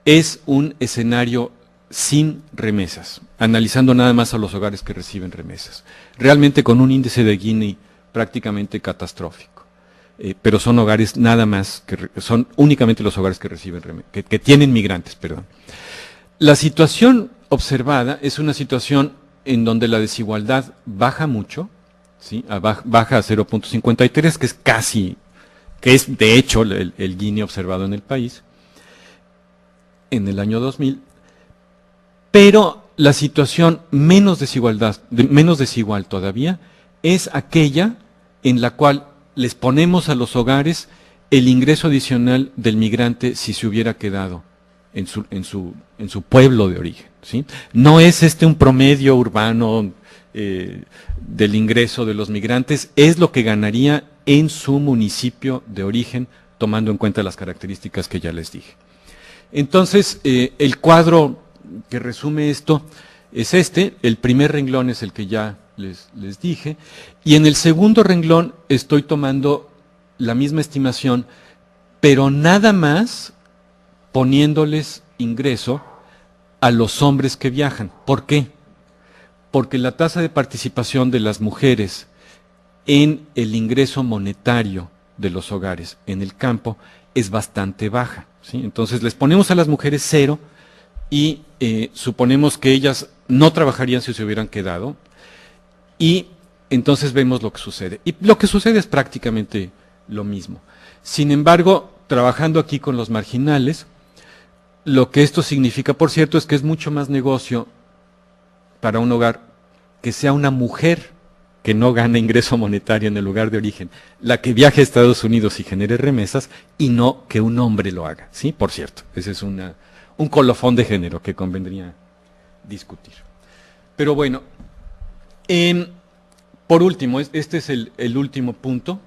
es un escenario sin remesas, analizando nada más a los hogares que reciben remesas, realmente con un índice de Gini prácticamente catastrófico. Pero son hogares nada más, son únicamente los hogares que reciben que tienen migrantes, perdón. La situación observada es una situación en donde la desigualdad baja mucho, ¿sí? Baja a 0.53, que es casi, que es de hecho el Gini observado en el país en el año 2000, pero la situación menos desigual todavía es aquella en la cual les ponemos a los hogares el ingreso adicional del migrante si se hubiera quedado en su pueblo de origen, ¿sí? No es un promedio urbano del ingreso de los migrantes, es lo que ganaría en su municipio de origen, tomando en cuenta las características que ya les dije. Entonces, el cuadro que resume esto es el primer renglón es el que ya les dije, y en el segundo renglón estoy tomando la misma estimación, pero nada más poniéndoles ingreso a los hombres que viajan. ¿Por qué? Porque la tasa de participación de las mujeres en el ingreso monetario de los hogares en el campo es bastante baja, ¿sí? Entonces les ponemos a las mujeres 0 y suponemos que ellas no trabajarían si se hubieran quedado, y entonces vemos lo que sucede. Y lo que sucede es prácticamente lo mismo. Sin embargo, trabajando aquí con los marginales, lo que esto significa, por cierto, es que es mucho más negocio para un hogar que sea una mujer que no gane ingreso monetario en el lugar de origen, la que viaje a Estados Unidos y genere remesas, y no que un hombre lo haga, ¿sí? Por cierto, ese es un colofón de género que convendría discutir. Pero bueno, por último, este es el último punto.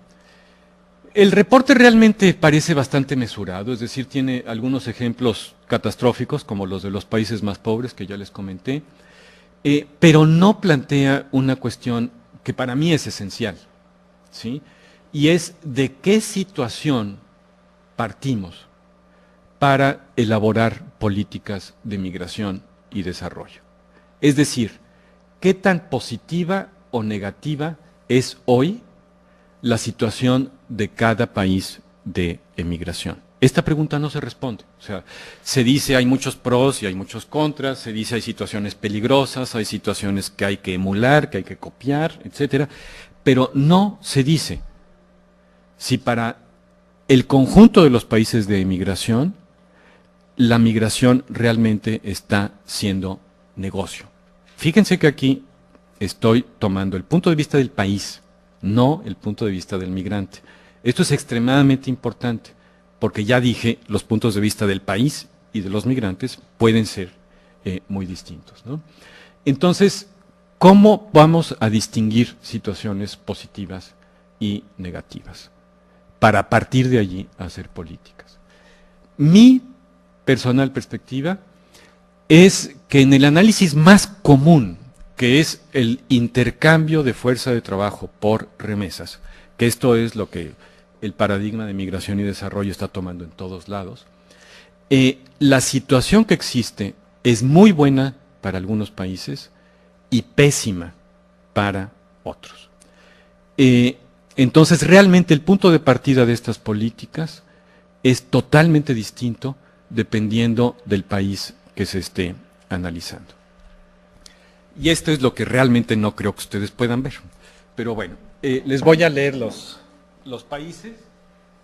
El reporte realmente parece bastante mesurado, es decir, tiene algunos ejemplos catastróficos, como los de los países más pobres, que ya les comenté, pero no plantea una cuestión que para mí es esencial, ¿sí? Y es de qué situación partimos para elaborar políticas de migración y desarrollo. Es decir, qué tan positiva o negativa es hoy la situación de cada país de emigración. Esta pregunta no se responde. O sea, se dice hay muchos pros y hay muchos contras, se dice hay situaciones peligrosas, hay situaciones que hay que emular, que hay que copiar, etcétera, pero no se dice si para el conjunto de los países de emigración la migración realmente está siendo negocio. Fíjense que aquí estoy tomando el punto de vista del país, no el punto de vista del migrante. Esto es extremadamente importante, porque ya dije, los puntos de vista del país y de los migrantes pueden ser muy distintos, ¿no? Entonces, ¿cómo vamos a distinguir situaciones positivas y negativas para a partir de allí hacer políticas? Mi personal perspectiva es que en el análisis más común, que es el intercambio de fuerza de trabajo por remesas, que esto es lo que el paradigma de migración y desarrollo está tomando en todos lados, la situación que existe es muy buena para algunos países y pésima para otros. Entonces, realmente el punto de partida de estas políticas es totalmente distinto dependiendo del país que se esté analizando. Y esto es lo que realmente no creo que ustedes puedan ver. Pero bueno, les voy a leer los países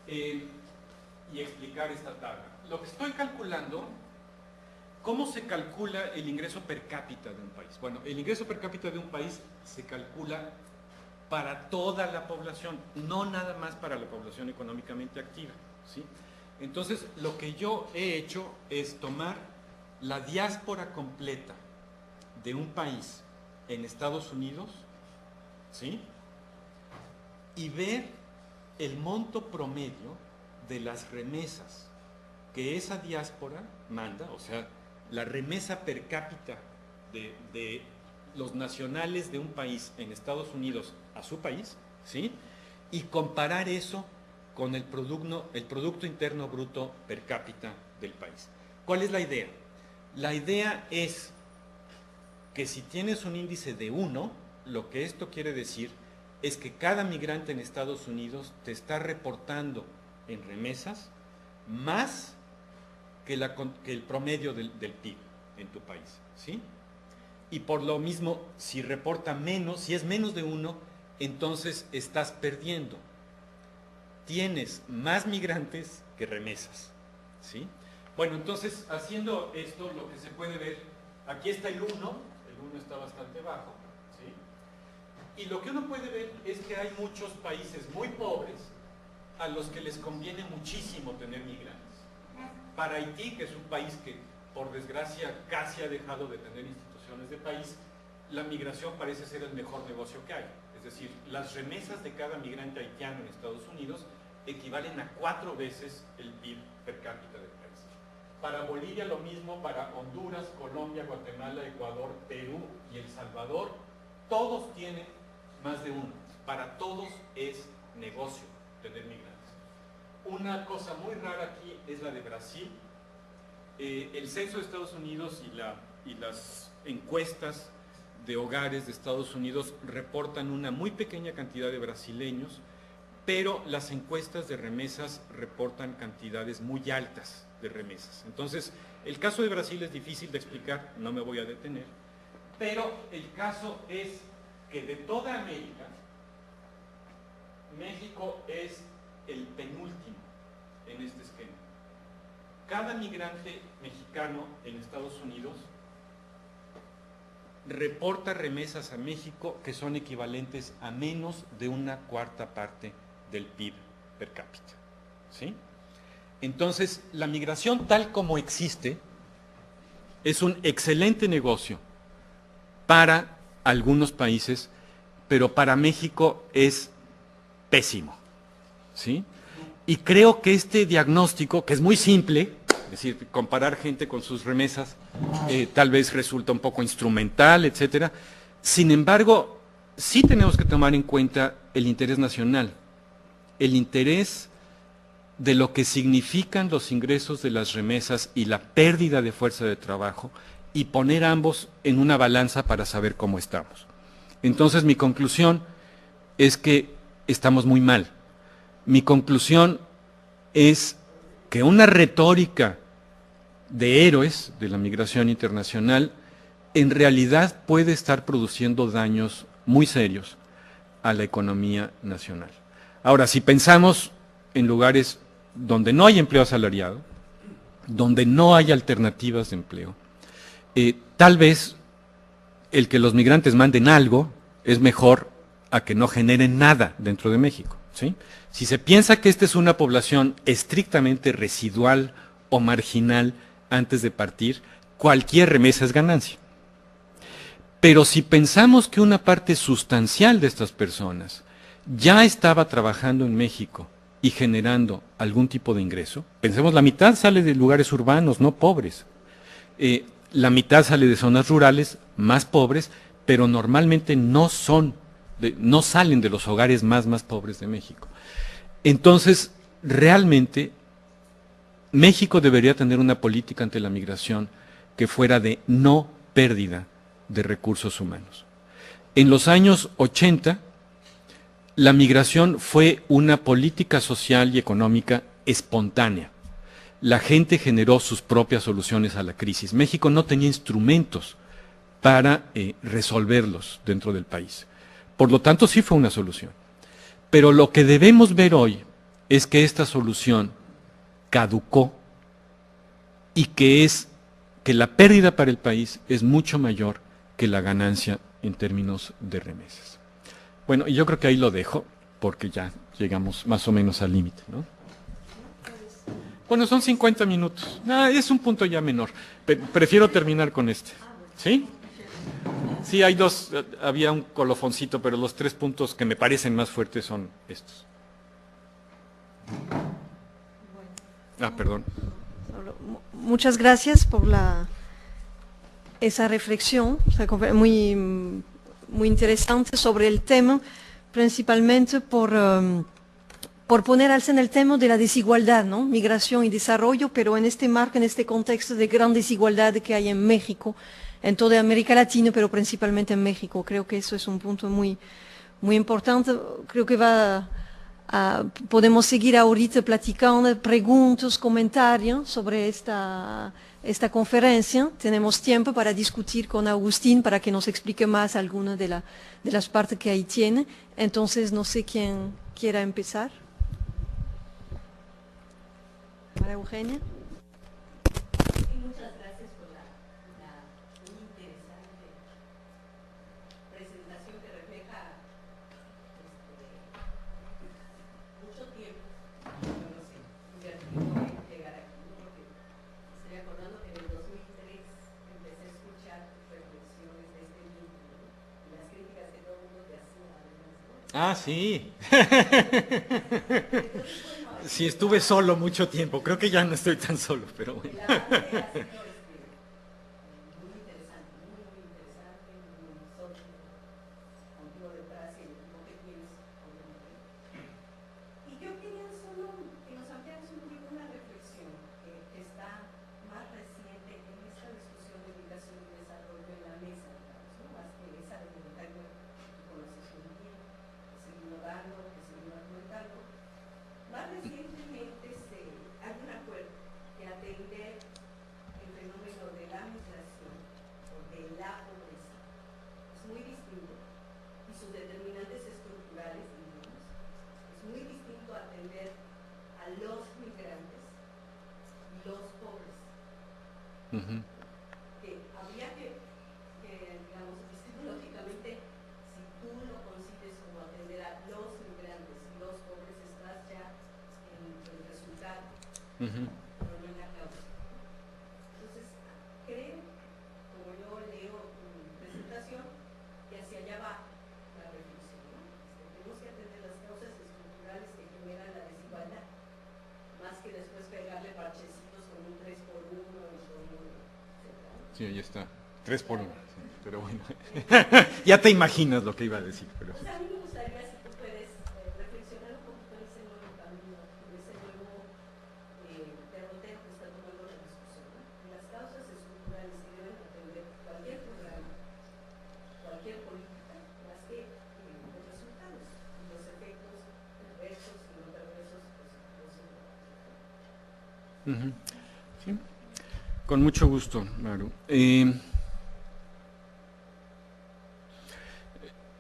y explicar esta tabla. Lo que estoy calculando, ¿cómo se calcula el ingreso per cápita de un país? Bueno, el ingreso per cápita de un país se calcula para toda la población, no nada más para la población económicamente activa, ¿sí? Entonces, lo que yo he hecho es tomar la diáspora completa de un país en Estados Unidos, ¿sí? Y ver el monto promedio de las remesas que esa diáspora manda, o sea, la remesa per cápita de los nacionales de un país en Estados Unidos a su país, ¿sí? Y comparar eso con el Producto Interno Bruto per cápita del país. ¿Cuál es la idea? La idea es que si tienes un índice de 1, lo que esto quiere decir es que cada migrante en Estados Unidos te está reportando en remesas más que el promedio del PIB en tu país, ¿sí? Y por lo mismo, si reporta menos, si es menos de 1, entonces estás perdiendo. Tienes más migrantes que remesas, ¿sí? Bueno, entonces, haciendo esto, lo que se puede ver, aquí está el 1 está bastante bajo, ¿sí? Y lo que uno puede ver es que hay muchos países muy pobres a los que les conviene muchísimo tener migrantes. Para Haití, que es un país que, por desgracia, casi ha dejado de tener instituciones de país, la migración parece ser el mejor negocio que hay. Es decir, las remesas de cada migrante haitiano en Estados Unidos equivalen a 4 veces el PIB per cápita del país. Para Bolivia lo mismo, para Honduras, Colombia, Guatemala, Ecuador, Perú y El Salvador, todos tienen más de 1. Para todos es negocio tener migrantes. Una cosa muy rara aquí es la de Brasil. El censo de Estados Unidos y las encuestas de hogares de Estados Unidos reportan una muy pequeña cantidad de brasileños, pero las encuestas de remesas reportan cantidades muy altas de remesas. Entonces, el caso de Brasil es difícil de explicar, no me voy a detener, pero el caso es que de toda América, México es el penúltimo en este esquema. Cada migrante mexicano en Estados Unidos reporta remesas a México que son equivalentes a menos de 1/4 parte del PIB per cápita, ¿sí? Entonces, la migración tal como existe es un excelente negocio para algunos países, pero para México es pésimo, ¿sí? Y creo que este diagnóstico, que es muy simple, es decir, comparar gente con sus remesas, tal vez resulta un poco instrumental, etcétera. Sin embargo, sí tenemos que tomar en cuenta el interés nacional, el interés de lo que significan los ingresos de las remesas y la pérdida de fuerza de trabajo, y poner ambos en una balanza para saber cómo estamos. Entonces, mi conclusión es que estamos muy mal. Mi conclusión es que una retórica de héroes de la migración internacional en realidad puede estar produciendo daños muy serios a la economía nacional. Ahora, si pensamos en lugares donde no hay empleo asalariado, donde no hay alternativas de empleo, tal vez el que los migrantes manden algo es mejor a que no generen nada dentro de México, ¿sí? Si se piensa que esta es una población estrictamente residual o marginal antes de partir, cualquier remesa es ganancia. Pero si pensamos que una parte sustancial de estas personas ya estaba trabajando en México y generando algún tipo de ingreso, pensemos, la mitad sale de lugares urbanos, no pobres. La mitad sale de zonas rurales, más pobres, pero normalmente no salen de los hogares más pobres de México. Entonces, realmente, México debería tener una política ante la migración que fuera de no pérdida de recursos humanos. En los años 80, la migración fue una política social y económica espontánea. La gente generó sus propias soluciones a la crisis. México no tenía instrumentos para resolverlos dentro del país. Por lo tanto, sí fue una solución. Pero lo que debemos ver hoy es que esta solución caducó y que la pérdida para el país es mucho mayor que la ganancia en términos de remesas. Bueno, y yo creo que ahí lo dejo, porque ya llegamos más o menos al límite, ¿no? Bueno, son 50 minutos. Es un punto ya menor. Prefiero terminar con este. ¿Sí? Sí, hay dos, había un colofoncito, pero los 3 puntos que me parecen más fuertes son estos. Perdón. Muchas gracias por esa reflexión, muy interesante sobre el tema, principalmente por poner al centro el tema de la desigualdad, ¿no? Migración y desarrollo, pero en este marco, en este contexto de gran desigualdad que hay en México, en toda América Latina, pero principalmente en México. Creo que eso es un punto muy importante. Creo que podemos seguir ahorita platicando, preguntas, comentarios sobre esta conferencia. Tenemos tiempo para discutir con Agustín para que nos explique más algunas de las partes que ahí tiene. Entonces, no sé quién quiera empezar. María Eugenia. Muchas gracias por la muy interesante presentación que refleja mucho tiempo, no sé, invertido en llegar aquí, ¿no? Porque estoy acordando que en el 2003 empecé a escuchar reflexiones de este vínculo, ¿no? Y las críticas que todo el mundo te hacía, además, ¿no? Ah, sí. Sí, estuve solo mucho tiempo. Creo que ya no estoy tan solo, pero bueno. La parte ha sido muy interesante, muy interesante, muy sólido, contigo detrás y el equipo que tienes, obviamente. Y yo quería solo que nos ampliaras un poquito una reflexión que está más reciente en esta discusión de migración y desarrollo en la mesa, digamos, ¿no? Más que esa de comentario que conoces muy bien, que seguimos dando, que seguimos argumentando. Más recientemente hay un acuerdo que atender el fenómeno de la migración o de la pobreza es muy distinto y sus determinantes estructurales, digamos, es muy distinto a atender a los migrantes y los pobres. Que habría que, digamos, epistemológicamente, si tú lo concibes como atender a los migrantes y los pobres, estás ya en el resultado, pero no en la causa. Entonces, creo, como yo leo tu presentación, que hacia allá va la reflexión, ¿no? Tenemos que atender las causas estructurales que generan la desigualdad, más que después pegarle parchecitos con un 3x1 y con un, etc. Sí, ahí está. 3 por 1. Sí, pero bueno. Ya te imaginas lo que iba a decir. Pero... Pues a mí me gustaría si tú puedes reflexionar un poquito en ese nuevo camino, en ese nuevo derrotero que está tomando la discusión, ¿no? En las causas estructurales que deben atender cualquier programa, cualquier política, más que los resultados y los efectos perversos y no perversos positivos. Sí. Con mucho gusto, Maru.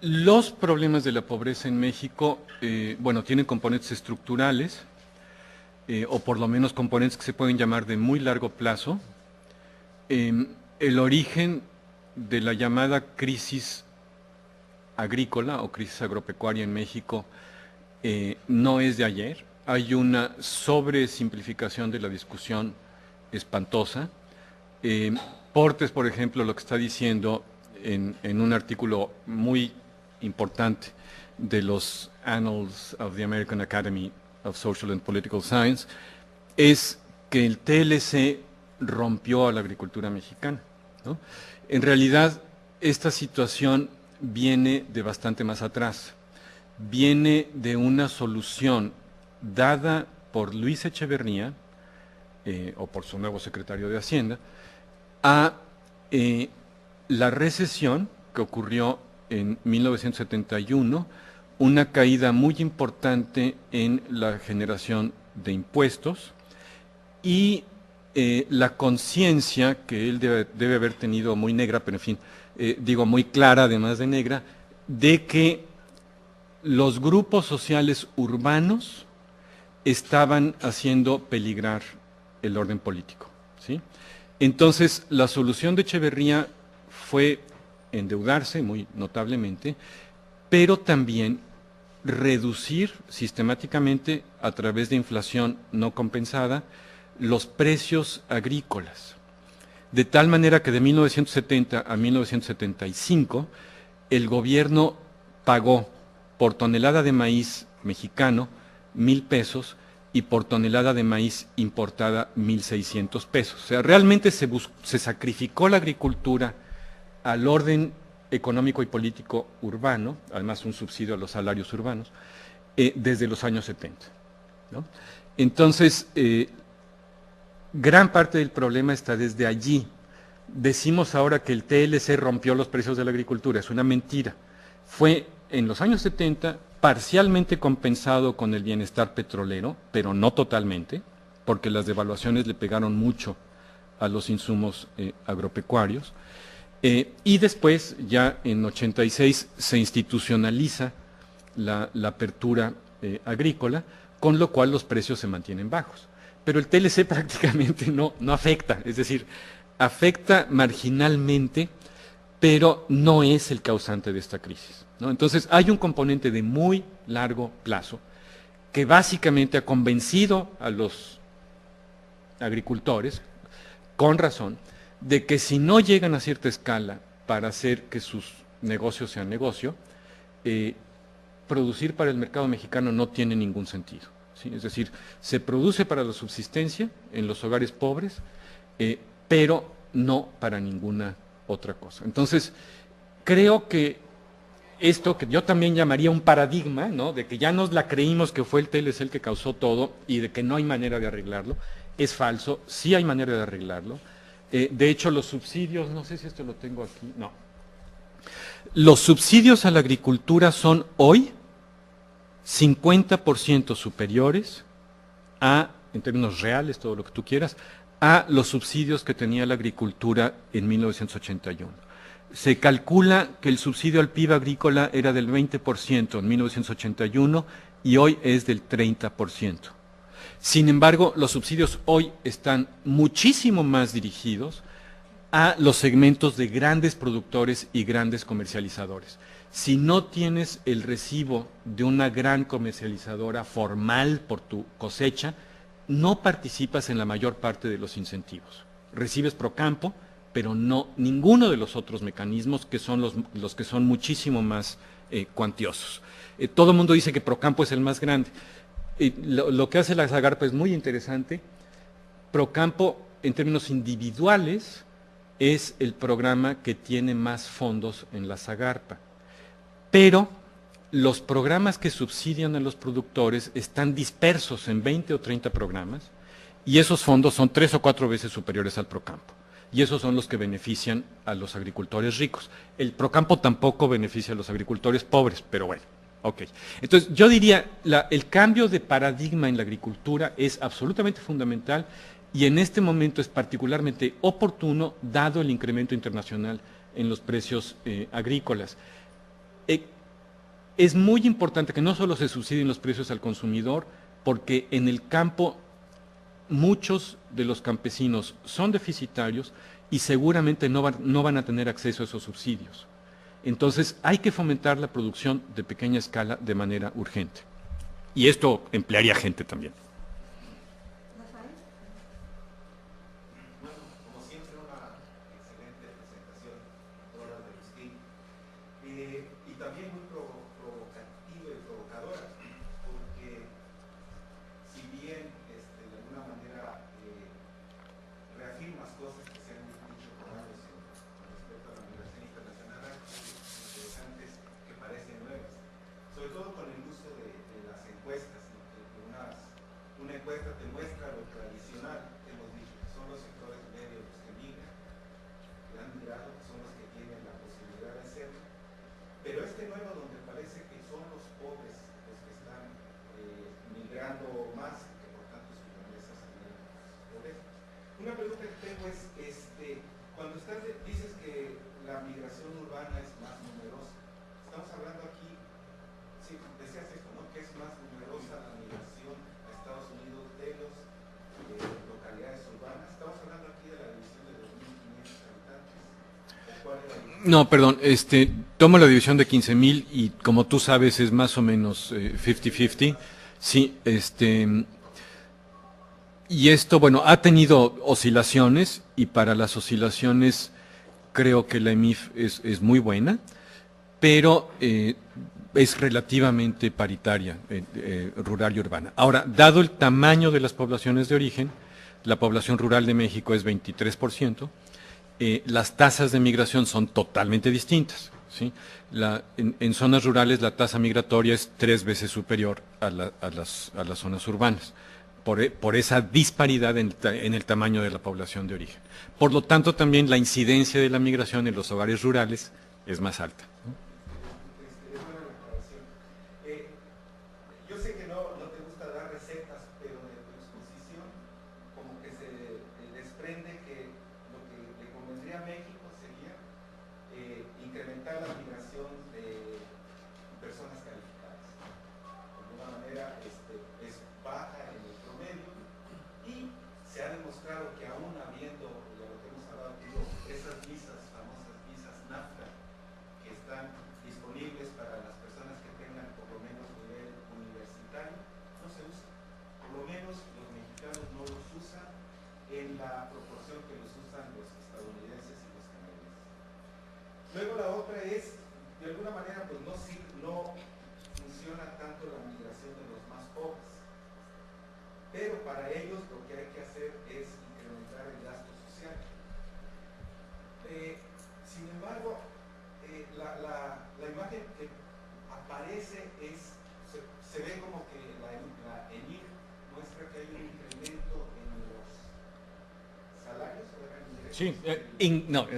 Los problemas de la pobreza en México, bueno, tienen componentes estructurales, o por lo menos componentes que se pueden llamar de muy largo plazo. El origen de la llamada crisis agrícola o crisis agropecuaria en México no es de ayer. Hay una sobresimplificación de la discusión espantosa. Portes, por ejemplo, lo que está diciendo en un artículo muy importante de los Annals of the American Academy of Social and Political Science, es que el TLC rompió a la agricultura mexicana, ¿no? En realidad, esta situación viene de bastante más atrás. Viene de una solución dada por Luis Echeverría, o por su nuevo secretario de Hacienda, a la recesión que ocurrió en 1971, una caída muy importante en la generación de impuestos y la conciencia que él debe haber tenido muy negra, pero en fin, digo muy clara además de negra, de que los grupos sociales urbanos estaban haciendo peligrar el orden político, ¿sí? Entonces, la solución de Echeverría fue endeudarse muy notablemente, pero también reducir sistemáticamente, a través de inflación no compensada, los precios agrícolas. De tal manera que de 1970 a 1975, el gobierno pagó por tonelada de maíz mexicano 1,000 pesos y por tonelada de maíz importada 1.600 pesos. O sea, realmente se sacrificó la agricultura al orden económico y político urbano, además un subsidio a los salarios urbanos, desde los años 70, ¿no? Entonces, gran parte del problema está desde allí. Decimos ahora que el TLC rompió los precios de la agricultura, es una mentira. Fue en los años 70 parcialmente compensado con el bienestar petrolero, pero no totalmente, porque las devaluaciones le pegaron mucho a los insumos agropecuarios. Y después, ya en 86, se institucionaliza la apertura agrícola, con lo cual los precios se mantienen bajos. Pero el TLC prácticamente no afecta, es decir, afecta marginalmente, pero no es el causante de esta crisis, ¿no? Entonces, hay un componente de muy largo plazo que básicamente ha convencido a los agricultores, con razón, de que si no llegan a cierta escala para hacer que sus negocios sean negocio, producir para el mercado mexicano no tiene ningún sentido, ¿sí? Es decir, se produce para la subsistencia en los hogares pobres, pero no para ninguna otra cosa. Entonces, creo que esto que yo también llamaría un paradigma, ¿no?, de que ya nos la creímos que fue el TLC el que causó todo y de que no hay manera de arreglarlo, es falso, sí hay manera de arreglarlo. De hecho, los subsidios, no sé si esto lo tengo aquí, no. Los subsidios a la agricultura son hoy 50% superiores a, en términos reales, todo lo que tú quieras, a los subsidios que tenía la agricultura en 1981. Se calcula que el subsidio al PIB agrícola era del 20% en 1981 y hoy es del 30%. Sin embargo, los subsidios hoy están muchísimo más dirigidos a los segmentos de grandes productores y grandes comercializadores. Si no tienes el recibo de una gran comercializadora formal por tu cosecha, no participas en la mayor parte de los incentivos. Recibes Procampo, pero no ninguno de los otros mecanismos que son los que son muchísimo más cuantiosos. Todo el mundo dice que Procampo es el más grande. Lo que hace la Zagarpa es muy interesante. Procampo, en términos individuales, es el programa que tiene más fondos en la Zagarpa. Pero los programas que subsidian a los productores están dispersos en 20 o 30 programas y esos fondos son 3 o 4 veces superiores al Procampo. Y esos son los que benefician a los agricultores ricos. El Procampo tampoco beneficia a los agricultores pobres, pero bueno. Ok, entonces yo diría, el cambio de paradigma en la agricultura es absolutamente fundamental y en este momento es particularmente oportuno dado el incremento internacional en los precios agrícolas. Es muy importante que no solo se subsidien los precios al consumidor, porque en el campo muchos de los campesinos son deficitarios y seguramente no van a tener acceso a esos subsidios. Entonces, hay que fomentar la producción de pequeña escala de manera urgente. Y esto emplearía gente también. Bueno, como siempre, una excelente presentación, doctora de Agustín, y también muy provocativa y provocadora, porque si bien de alguna manera reafirmas cosas que se han dicho por años con respecto a la migración internacional, interesantes que parecen nuevas, sobre todo con el uso de las encuestas, ¿no? Que una encuesta te muestra lo tradicional, hemos dicho, que son los sectores medios los que migran, que han migrado, que son los que tienen la posibilidad de hacerlo, pero nuevo donde parece que son los pobres los que están migrando más, que por tanto sus remesas generan pobreza. Una pregunta que tengo es, cuando dices que la migración urbana es más numerosa, estamos hablando aquí, sí, decías esto, ¿no?, que es más numerosa la migración a Estados Unidos de las localidades urbanas. Estamos hablando aquí de la división de 2.500 habitantes. ¿Cuál es la división? No, perdón, tomo la división de 15,000 y como tú sabes es más o menos 50-50. Sí, y esto, bueno, ha tenido oscilaciones y para las oscilaciones creo que la EMIF es muy buena, pero es relativamente paritaria, rural y urbana. Ahora, dado el tamaño de las poblaciones de origen, la población rural de México es 23%, las tasas de migración son totalmente distintas, ¿sí? En zonas rurales la tasa migratoria es 3 veces superior a las zonas urbanas, por esa disparidad en el tamaño de la población de origen. Por lo tanto, también la incidencia de la migración en los hogares rurales es más alta. Es buena la aclaración. Yo sé que no te gusta dar recetas, pero de tu exposición como que se desprende que lo que le convendría a México sería incrementar la migración de personas calificadas. De alguna manera es baja en el promedio y se ha demostrado que aún habiendo, ya lo que hemos hablado, esas visas, famosas visas NAFTA, que están disponibles para las personas que tengan por lo menos nivel universitario, no se usan. Por lo menos los mexicanos no los usan en la proporción que los usan los estadounidenses y los canadienses. Luego la otra es, de alguna manera, pues no funciona tanto la migración de los más pobres, pero para ellos lo que hay que hacer es incrementar el gasto social. Sin embargo, la imagen que aparece se ve como que la ENIR muestra que hay un incremento en los salarios o en ingresos. Sí,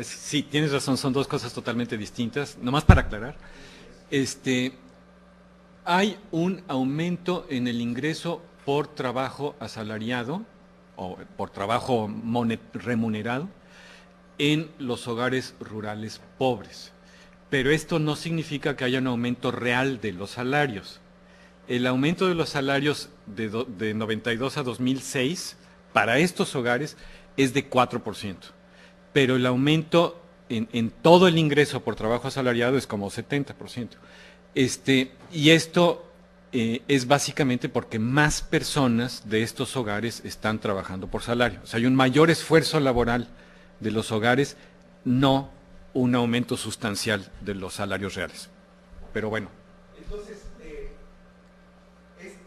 sí, tienes razón, son dos cosas totalmente distintas. Nomás para aclarar, hay un aumento en el ingreso por trabajo asalariado o por trabajo remunerado en los hogares rurales pobres. Pero esto no significa que haya un aumento real de los salarios. El aumento de los salarios de 92 a 2006 para estos hogares es de 4%. Pero el aumento en todo el ingreso por trabajo asalariado es como 70%. Y esto es básicamente porque más personas de estos hogares están trabajando por salario. O sea, hay un mayor esfuerzo laboral de los hogares, no un aumento sustancial de los salarios reales. Pero bueno. Entonces,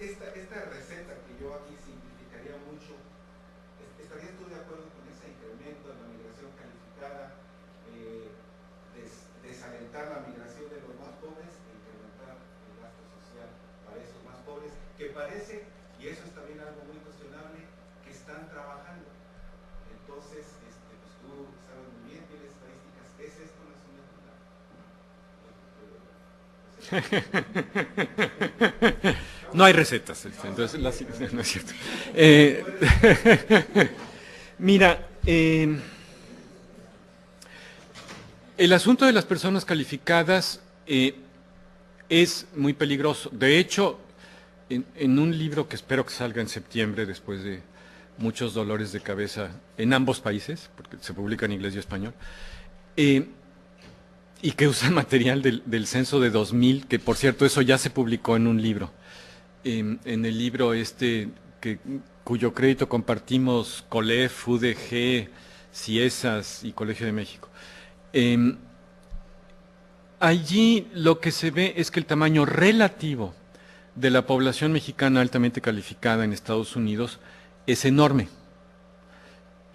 esta receta que yo aquí simplificaría mucho, ¿estarías tú de acuerdo con ese incremento en la migración calificada, desalentar la migración de los más pobres e incrementar el gasto social para esos más pobres, que parece, y eso es también algo muy cuestionable, que están trabajando? Entonces, pues tú sabes muy bien, tienes estadísticas, ¿es esto una zona rural? No hay recetas, entonces no es cierto. Mira, el asunto de las personas calificadas es muy peligroso. De hecho, en un libro que espero que salga en septiembre, después de muchos dolores de cabeza en ambos países, porque se publica en inglés y español, y que usa material del censo de 2000, que por cierto eso ya se publicó en un libro, en el libro cuyo crédito compartimos COLEF, UDG, CIESAS y Colegio de México. Allí lo que se ve es que el tamaño relativo de la población mexicana altamente calificada en Estados Unidos es enorme.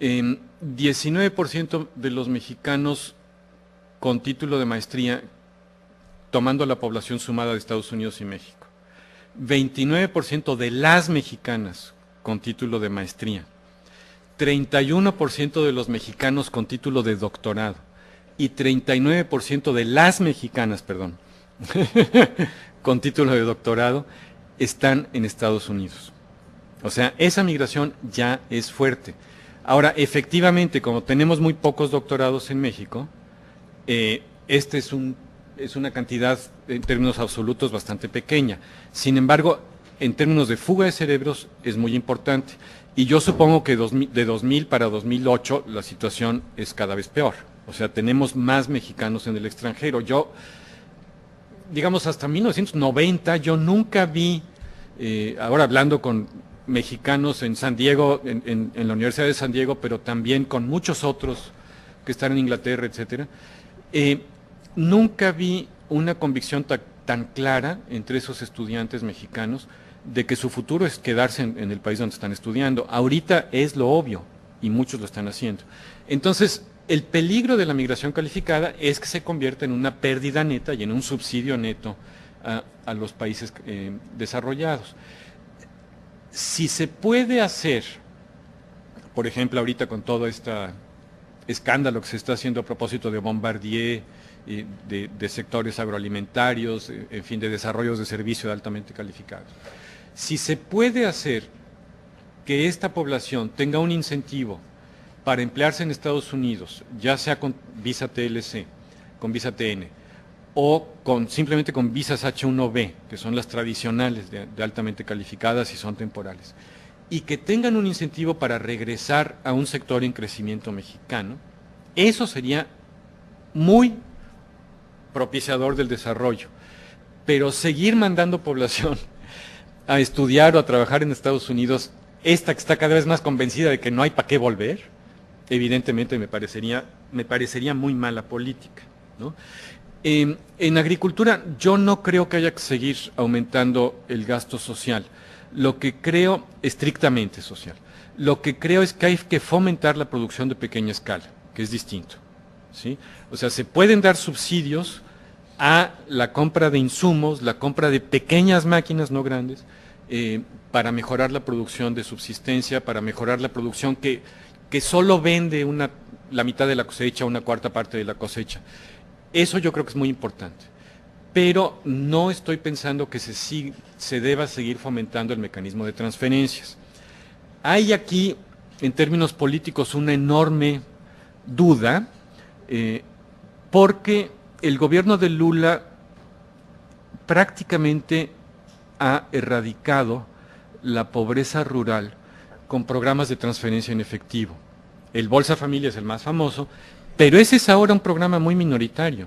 19% de los mexicanos con título de maestría, tomando la población sumada de Estados Unidos y México. 29% de las mexicanas con título de maestría. 31% de los mexicanos con título de doctorado. Y 39% de las mexicanas, perdón, con título de doctorado, están en Estados Unidos. O sea, esa migración ya es fuerte. Ahora, efectivamente, como tenemos muy pocos doctorados en México, es una cantidad en términos absolutos bastante pequeña. Sin embargo, en términos de fuga de cerebros es muy importante. Y yo supongo que de 2000 para 2008 la situación es cada vez peor. O sea, tenemos más mexicanos en el extranjero. Yo, digamos, hasta 1990 yo nunca vi, ahora hablando con mexicanos en San Diego, en la Universidad de San Diego, pero también con muchos otros que están en Inglaterra, etcétera, nunca vi una convicción tan clara entre esos estudiantes mexicanos de que su futuro es quedarse en el país donde están estudiando. Ahorita es lo obvio y muchos lo están haciendo. Entonces, el peligro de la migración calificada es que se convierta en una pérdida neta y en un subsidio neto a los países desarrollados. Si se puede hacer, por ejemplo, ahorita con todo este escándalo que se está haciendo a propósito de Bombardier, de sectores agroalimentarios, en fin, de desarrollos de servicios altamente calificados. Si se puede hacer que esta población tenga un incentivo para emplearse en Estados Unidos, ya sea con visa TLC, con visa TN, o simplemente con visas H1B, que son las tradicionales de altamente calificadas y son temporales, y que tengan un incentivo para regresar a un sector en crecimiento mexicano, eso sería muy propiciador del desarrollo. Pero seguir mandando población a estudiar o a trabajar en Estados Unidos, esta que está cada vez más convencida de que no hay para qué volver, evidentemente me parecería muy mala política, ¿no? En agricultura yo no creo que haya que seguir aumentando el gasto social. Lo que creo, estrictamente social, lo que creo es que hay que fomentar la producción de pequeña escala, que es distinto, ¿sí? O sea, se pueden dar subsidios a la compra de insumos, la compra de pequeñas máquinas, no grandes, para mejorar la producción de subsistencia, para mejorar la producción que solo vende la mitad de la cosecha, una cuarta parte de la cosecha. Eso yo creo que es muy importante. Pero no estoy pensando que se deba seguir fomentando el mecanismo de transferencias. Hay aquí, en términos políticos, una enorme duda, porque el gobierno de Lula prácticamente ha erradicado la pobreza rural con programas de transferencia en efectivo. El Bolsa Familia es el más famoso, pero ese es ahora un programa muy minoritario.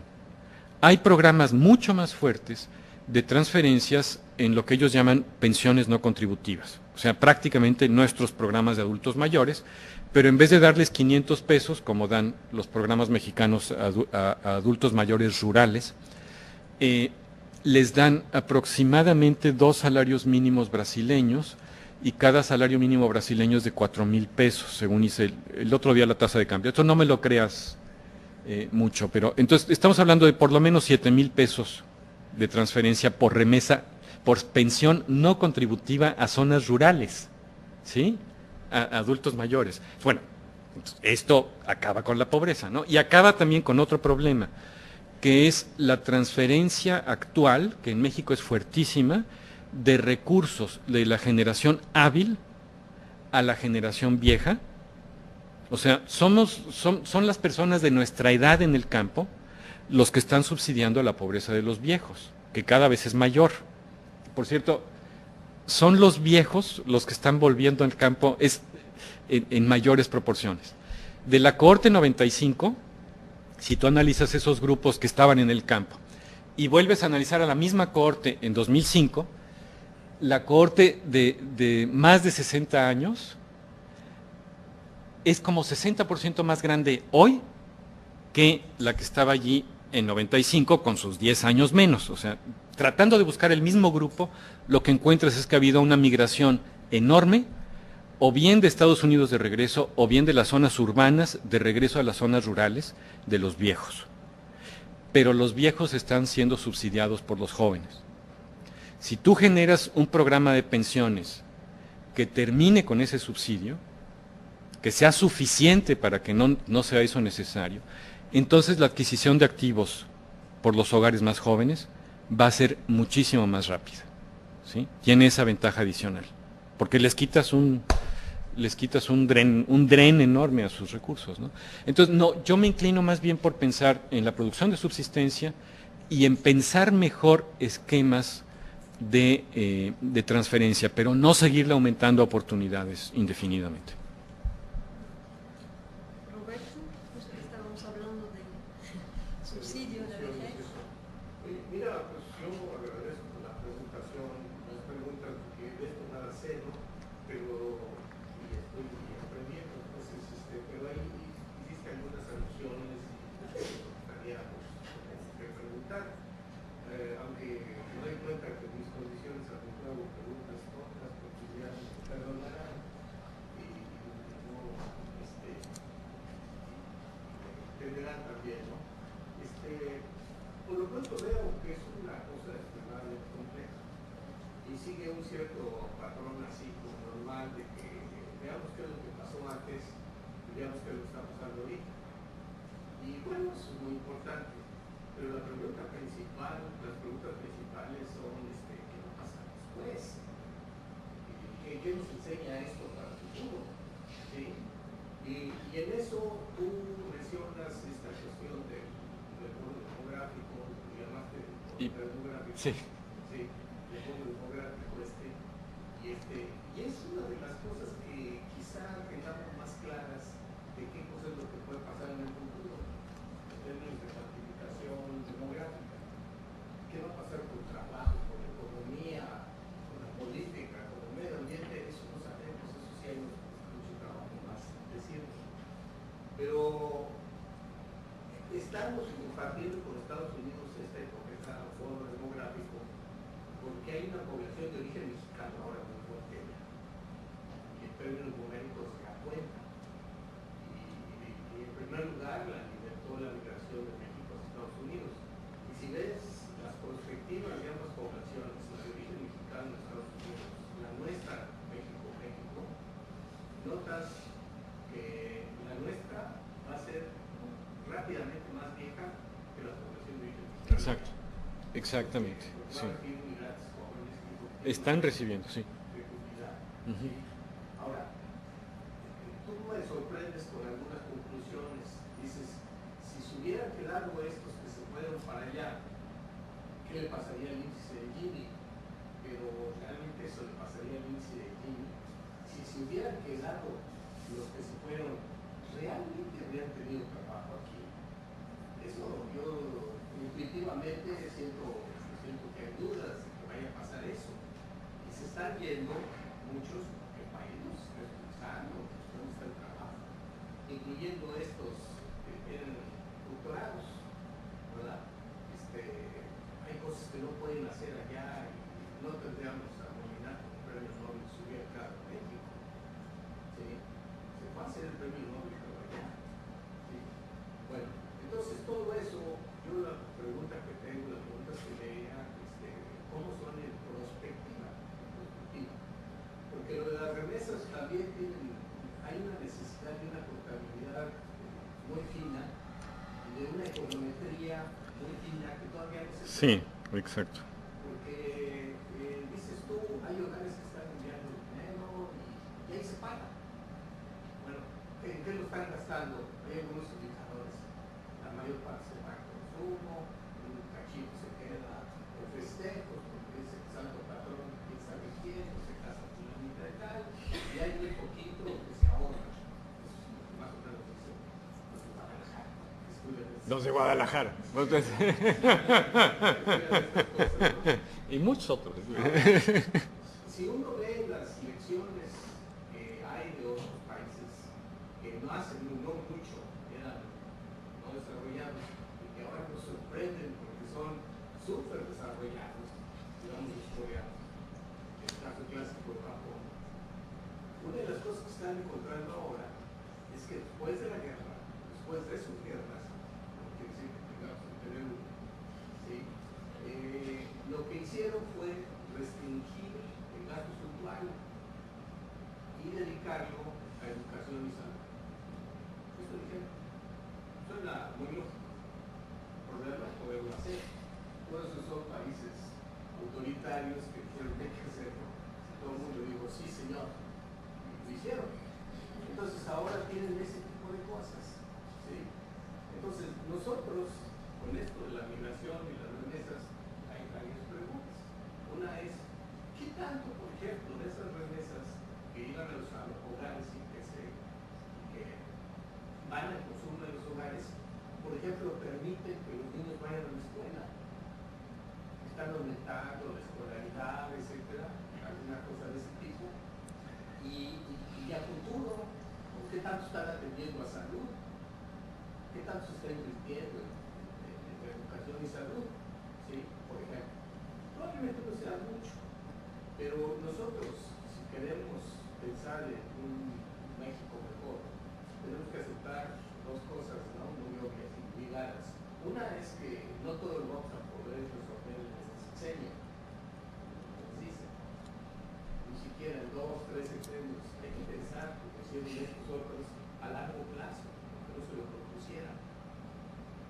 Hay programas mucho más fuertes de transferencias en lo que ellos llaman pensiones no contributivas. O sea, prácticamente nuestros programas de adultos mayores, pero en vez de darles 500 pesos, como dan los programas mexicanos a adultos mayores rurales, les dan aproximadamente 2 salarios mínimos brasileños, y cada salario mínimo brasileño es de 4,000 pesos, según hice el otro día la tasa de cambio. Esto no me lo creas mucho, pero entonces estamos hablando de por lo menos 7,000 pesos de transferencia por remesa, por pensión no contributiva a zonas rurales, ¿sí? A adultos mayores. Bueno, esto acaba con la pobreza, ¿no? Y acaba también con otro problema, que es la transferencia actual, que en México es fuertísima, de recursos de la generación hábil a la generación vieja. O sea, son las personas de nuestra edad en el campo los que están subsidiando la pobreza de los viejos, que cada vez es mayor. Por cierto, son los viejos los que están volviendo al campo en mayores proporciones. De la cohorte 95, si tú analizas esos grupos que estaban en el campo y vuelves a analizar a la misma cohorte en 2005, la cohorte de más de 60 años es como 60% más grande hoy que la que estaba allí en 95 con sus 10 años menos. O sea, tratando de buscar el mismo grupo, lo que encuentras es que ha habido una migración enorme, o bien de Estados Unidos de regreso, o bien de las zonas urbanas de regreso a las zonas rurales de los viejos. Pero los viejos están siendo subsidiados por los jóvenes. Si tú generas un programa de pensiones que termine con ese subsidio, que sea suficiente para que no sea eso necesario, entonces la adquisición de activos por los hogares más jóvenes va a ser muchísimo más rápida, ¿sí? Tiene esa ventaja adicional, porque les quitas un dren enorme a sus recursos, ¿no? Entonces, no, yo me inclino más bien por pensar en la producción de subsistencia y en pensar mejor esquemas de transferencia, pero no seguirle aumentando oportunidades indefinidamente. Roberto, pues estábamos hablando del subsidio de la vejez. Mira, pues yo agradezco la presentación, las preguntas, porque de esto nada sé, ¿no? Pero y estoy aprendiendo, entonces, pero ahí hiciste algunas alusiones y me gustaría preguntar, aunque también, ¿no? Por lo pronto veo que es una cosa extremadamente compleja y sigue un cierto patrón así como normal de que veamos qué es lo que pasó antes y veamos qué es lo que está pasando ahorita. Y bueno, eso es muy importante, pero las preguntas principales son qué va a pasar después, qué nos enseña esto para el futuro, ¿sí? Y en eso tú mencionas esta cuestión del bono demográfico, y además demográfico, sí. sí, el bono demográfico y es una de las cosas que quizá tengamos más claras de qué cosa es lo que puede pasar en el futuro, en términos de cuantificación demográfica. ¿Qué va a pasar con el trabajo, con la economía, con la política, con el medio ambiente? Eso no sabemos, eso sí hay mucho trabajo más decirlo. Pero estamos compartiendo con Estados Unidos esta hipotética bono demográfico porque hay una población de origen mexicano ahora muy fuerte y en términos numéricos se da cuenta. Y en primer lugar la libertó la migración de México a Estados Unidos. Y si ves las perspectivas de ambas poblaciones, la de origen mexicano en Estados Unidos, la nuestra, México, notas que la nuestra va a ser rápidamente más vieja que la población de origen mexicano. Exacto, exactamente. Sí. Jóvenes, Están recibiendo, sí. de comunidad. Uh-huh. ¿Sí? Ahora, tú me sorprendes con algunas conclusiones. Dices, si se hubieran quedado estos que se fueron para allá, ¿qué le pasaría al índice de Gini? Pero realmente eso le pasaría al índice de Gini si se hubieran quedado los que se fueron, realmente habrían tenido trabajo aquí. Eso yo intuitivamente siento que hay dudas de que vaya a pasar eso. Y se están yendo muchos porque el país nos está expulsando, no está el trabajo, incluyendo estos que tienen doctorados, ¿verdad? Hay cosas que no pueden hacer allá y no tendríamos a nominar como premio Nobel si hubiera quedado en México. ¿Sí? Se puede hacer el premio Nobel pero allá. ¿Sí? Bueno, entonces todo eso, yo la pregunta que tengo, la pregunta que leía, ¿cómo son en perspectiva? Porque lo de las remesas también hay una necesidad de una contabilidad muy fina y de una econometría muy fina que todavía no se sabe. Sí, exacto. Porque dices tú, hay hogares que están enviando dinero y ahí se paga. Bueno, ¿en qué lo están gastando? Hay algunos indicadores. La mayor parte se paga consumo, un cachito se queda en festejos, porque dice que santo patrón, quién sabe quién, o se casa con la mitad de tal, y hay muy poquito que se ahorra. Más o menos dice los de Guadalajara. Los de Guadalajara. Y muchos otros. Si uno ve las lecciones que hay de otros países que no hacen no mucho, eran no desarrollados y que ahora nos sorprenden porque son súper desarrollados, digamos los coreanos, el caso clásico de Japón. Una de las cosas que están encontrando ahora es que después de la guerra, después de sus guerras, no quiere decir que tengamos que tener una, ¿sí? Lo que hicieron fue restringir el gasto suntuario y dedicarlo a educación y salud. Eso dijeron. Suena muy lógico. El problema es poderlo hacer. Todos esos son países autoritarios que dijeron que hay que hacerlo. Todo el mundo dijo, sí señor. Y lo hicieron. Entonces ahora tienen ese tipo de cosas. ¿Sí? Entonces nosotros, con esto de la migración y las remesas, hay varias preguntas. Una es, ¿qué tanto, por ejemplo, de esas remesas que llegan a los hogares y que van al consumo de los hogares, por ejemplo, permiten que los niños vayan a la escuela? Están aumentando la escolaridad, etcétera, alguna cosa de ese tipo. Y a futuro, ¿qué tanto están atendiendo a salud? ¿Qué tanto se está invirtiendo en educación y salud? ¿Sí? Por ejemplo. Probablemente no sea mucho, pero nosotros, si queremos pensar en un México mejor, tenemos que aceptar dos cosas, ¿no? Muy obvias. ligadas. Una es que no todo lo vamos a poder resolver en este sexenio, como nos dicen. Ni siquiera en 2, 3 sexenios. Hay que pensar, porque si estos otros, a largo plazo, que no se lo propusieran.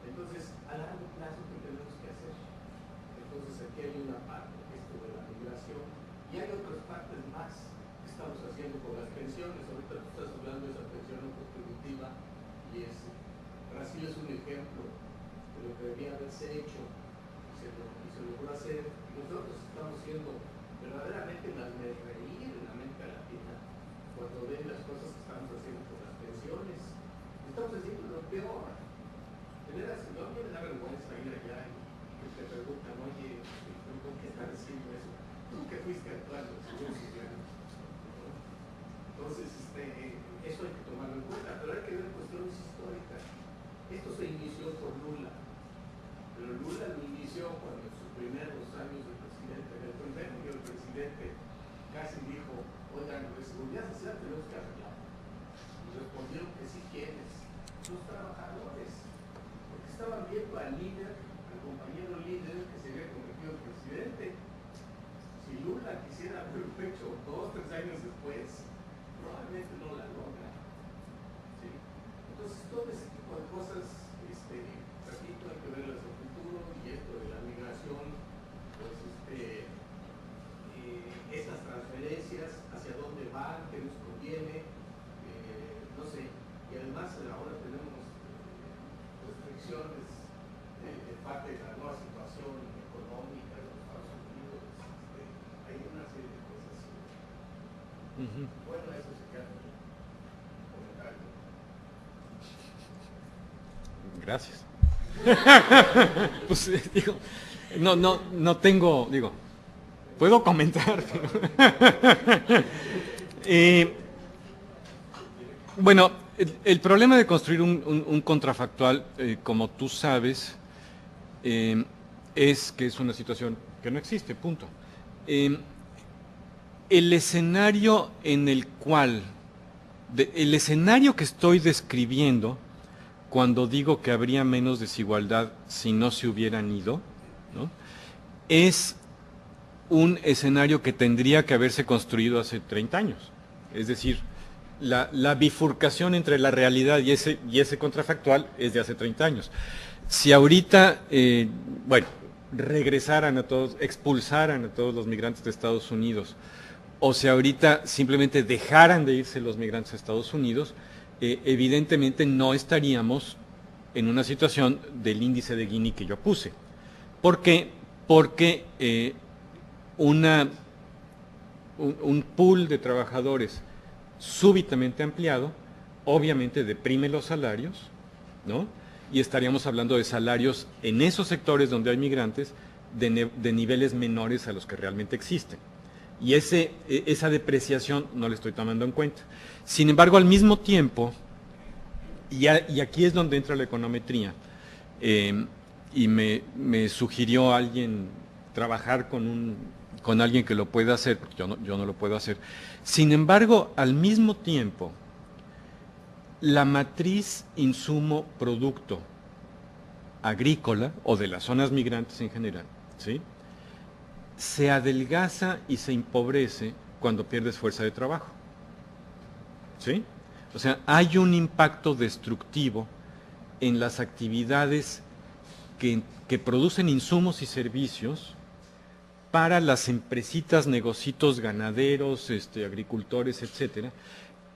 Entonces, a largo plazo, ¿qué tenemos que hacer? Entonces, aquí hay una parte, esto de la migración, y hay otras partes más que estamos haciendo con las pensiones. Ahorita tú estás hablando de esa pensión no contributiva, y Brasil es un ejemplo de lo que debía haberse hecho, y se logró hacer, y nosotros estamos siendo verdaderamente las de reír en América Latina cuando ven las cosas que estamos haciendo con las pensiones. Estamos haciendo lo peor. De veras, a mí me da vergüenza ir allá y te preguntan, oye, ¿por qué están haciendo eso? Tú que fuiste actual de los seguros sociales. Entonces, eso hay que tomarlo en cuenta, pero hay que ver cuestiones históricas. Esto se inició por Lula, pero Lula lo inició cuando en sus primeros años de presidente, en el primer día del presidente, casi dijo, oigan, la seguridad social tenemos que arreglar. Y respondieron que sí, ¿quiénes? Los trabajadores. Porque estaban viendo al líder, al compañero líder que se había convertido en presidente. Si Lula quisiera haberlo hecho 2, 3 años después, probablemente no la logra. ¿Sí? Entonces, todo ese tipo de cosas, repito, hay que verlas a futuro, y esto de la migración, pues, estas transferencias, hacia dónde van, qué nos conviene, no sé. Y además, ahora tenemos restricciones de parte de la nueva situación económica de los Estados Unidos. Hay una serie de cosas. Bueno, eso se queda en el comentario. Gracias. Pues digo, no tengo, digo, puedo comentar, pero bueno, el problema de construir un contrafactual, como tú sabes, es que es una situación que no existe, punto. El escenario en el cual, el escenario que estoy describiendo, cuando digo que habría menos desigualdad si no se hubieran ido, ¿no?, es un escenario que tendría que haberse construido hace 30 años. Es decir, la bifurcación entre la realidad y ese contrafactual es de hace 30 años. Si ahorita, regresaran a todos, expulsaran a todos los migrantes de Estados Unidos, o si ahorita simplemente dejaran de irse los migrantes a Estados Unidos, evidentemente no estaríamos en una situación del índice de Gini que yo puse. ¿Por qué? Porque un pool de trabajadores súbitamente ampliado obviamente deprime los salarios, ¿no? Y estaríamos hablando de salarios en esos sectores donde hay migrantes de niveles menores a los que realmente existen. Y esa depreciación no la estoy tomando en cuenta. Sin embargo, al mismo tiempo, y aquí es donde entra la econometría, y me sugirió alguien trabajar con alguien que lo pueda hacer, porque yo no lo puedo hacer. Sin embargo, al mismo tiempo, la matriz insumo-producto agrícola, o de las zonas migrantes en general, ¿sí?, se adelgaza y se empobrece cuando pierdes fuerza de trabajo. ¿Sí? O sea, hay un impacto destructivo en las actividades que producen insumos y servicios para las empresitas, negocitos ganaderos, agricultores, etcétera,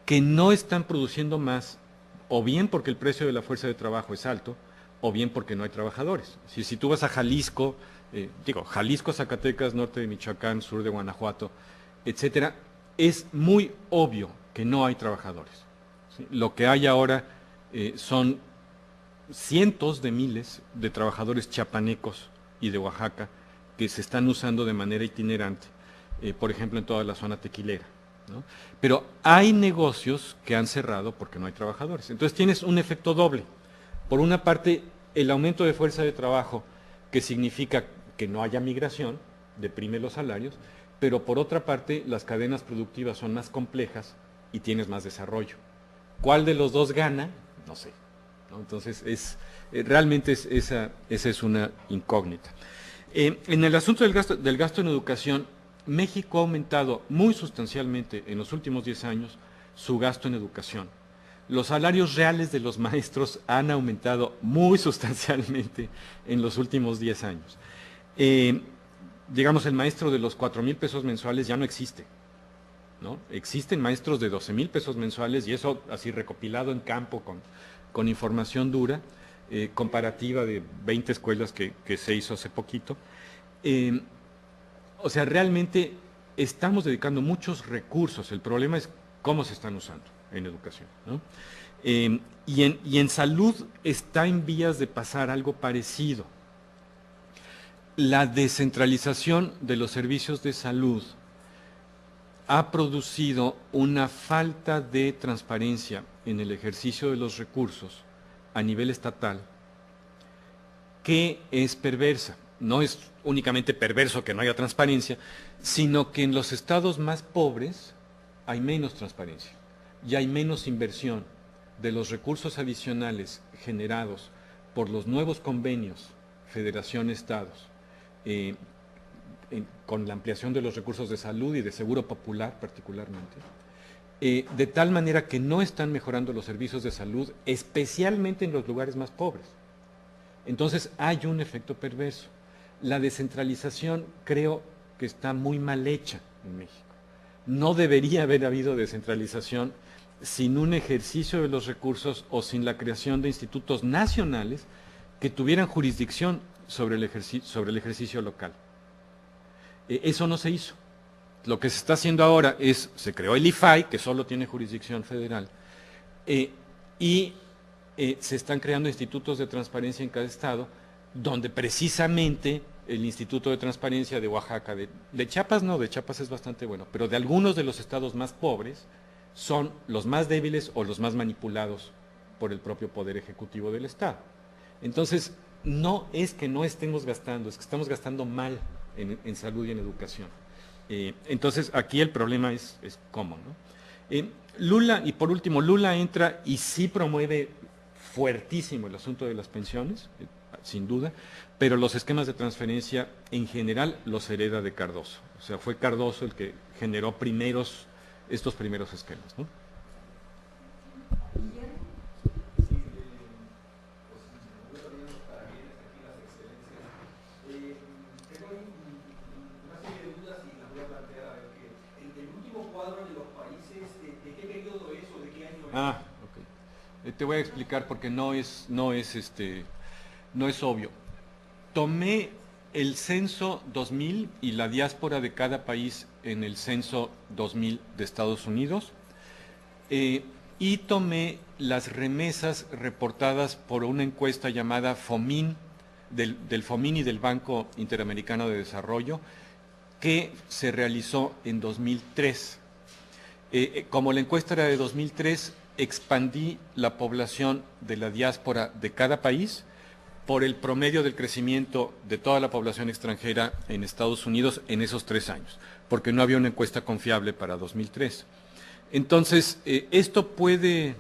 que no están produciendo más, o bien porque el precio de la fuerza de trabajo es alto, o bien porque no hay trabajadores. Si tú vas a Jalisco, Jalisco, Zacatecas, norte de Michoacán, sur de Guanajuato, etcétera, es muy obvio que no hay trabajadores. ¿Sí? Lo que hay ahora son cientos de miles de trabajadores chiapanecos y de Oaxaca que se están usando de manera itinerante, por ejemplo, en toda la zona tequilera, ¿no? Pero hay negocios que han cerrado porque no hay trabajadores. Entonces tienes un efecto doble. Por una parte, el aumento de fuerza de trabajo, que significa que no haya migración, deprime los salarios, pero por otra parte las cadenas productivas son más complejas y tienes más desarrollo. ¿Cuál de los dos gana? No sé, ¿no? Entonces, realmente esa es una incógnita. En el asunto del gasto en educación, México ha aumentado muy sustancialmente en los últimos 10 años su gasto en educación. Los salarios reales de los maestros han aumentado muy sustancialmente en los últimos 10 años. Digamos, el maestro de los 4,000 pesos mensuales ya no existe, ¿no? Existen maestros de 12,000 pesos mensuales, y eso así recopilado en campo con información dura, comparativa de 20 escuelas que se hizo hace poquito. O sea, realmente estamos dedicando muchos recursos, el problema es cómo se están usando en educación, ¿no? Y en salud está en vías de pasar algo parecido. La descentralización de los servicios de salud ha producido una falta de transparencia en el ejercicio de los recursos a nivel estatal que es perversa. No es únicamente perverso que no haya transparencia, sino que en los estados más pobres hay menos transparencia y hay menos inversión de los recursos adicionales generados por los nuevos convenios Federación-Estados, con la ampliación de los recursos de salud y de seguro popular particularmente, de tal manera que no están mejorando los servicios de salud, especialmente en los lugares más pobres. Entonces hay un efecto perverso. La descentralización creo que está muy mal hecha en México. No debería haber habido descentralización sin un ejercicio de los recursos o sin la creación de institutos nacionales que tuvieran jurisdicción sobre el ejercicio local. Eso no se hizo. Lo que se está haciendo ahora es, se creó el IFAI, que solo tiene jurisdicción federal, y se están creando institutos de transparencia en cada estado, donde precisamente el Instituto de Transparencia de Oaxaca, de Chiapas no, de Chiapas es bastante bueno, pero de algunos de los estados más pobres son los más débiles o los más manipulados por el propio Poder Ejecutivo del Estado. Entonces, no es que no estemos gastando, es que estamos gastando mal en salud y en educación. Entonces, aquí el problema es cómo, ¿no? Lula, y por último, Lula entra y sí promueve fuertísimo el asunto de las pensiones, sin duda, pero los esquemas de transferencia en general los hereda de Cardoso. O sea, fue Cardoso el que generó estos primeros esquemas, ¿no? Ok. Te voy a explicar porque no es obvio. Tomé el censo 2000 y la diáspora de cada país en el censo 2000 de Estados Unidos, y tomé las remesas reportadas por una encuesta llamada FOMIN, del FOMIN y del Banco Interamericano de Desarrollo, que se realizó en 2003. Como la encuesta era de 2003, expandí la población de la diáspora de cada país por el promedio del crecimiento de toda la población extranjera en Estados Unidos en esos 3 años, porque no había una encuesta confiable para 2003. Entonces, esto puede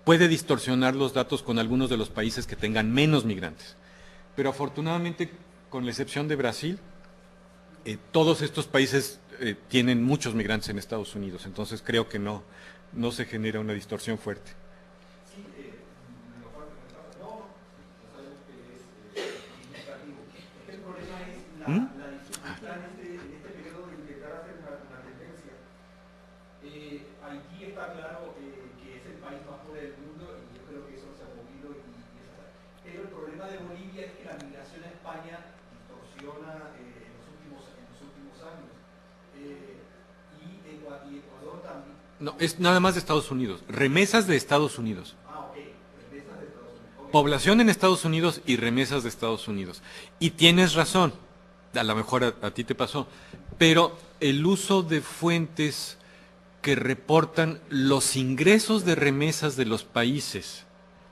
distorsionar los datos con algunos de los países que tengan menos migrantes, pero afortunadamente, con la excepción de Brasil, todos estos países tienen muchos migrantes en Estados Unidos, entonces creo que no se genera una distorsión fuerte. Sí, mejor que no, sabemos que es significativo. El problema es la dificultad en este periodo de intentar hacer una tendencia. Haití está claro que es el país más pobre del mundo y yo creo que eso se ha movido pero el problema de Bolivia es que la migración a España distorsiona en los últimos años. Y Ecuador también. No, es nada más de Estados Unidos, remesas de Estados Unidos. Ok, remesas de Estados Unidos. Okay. Población en Estados Unidos y remesas de Estados Unidos. Y tienes razón, a lo mejor a ti te pasó, pero el uso de fuentes que reportan los ingresos de remesas de los países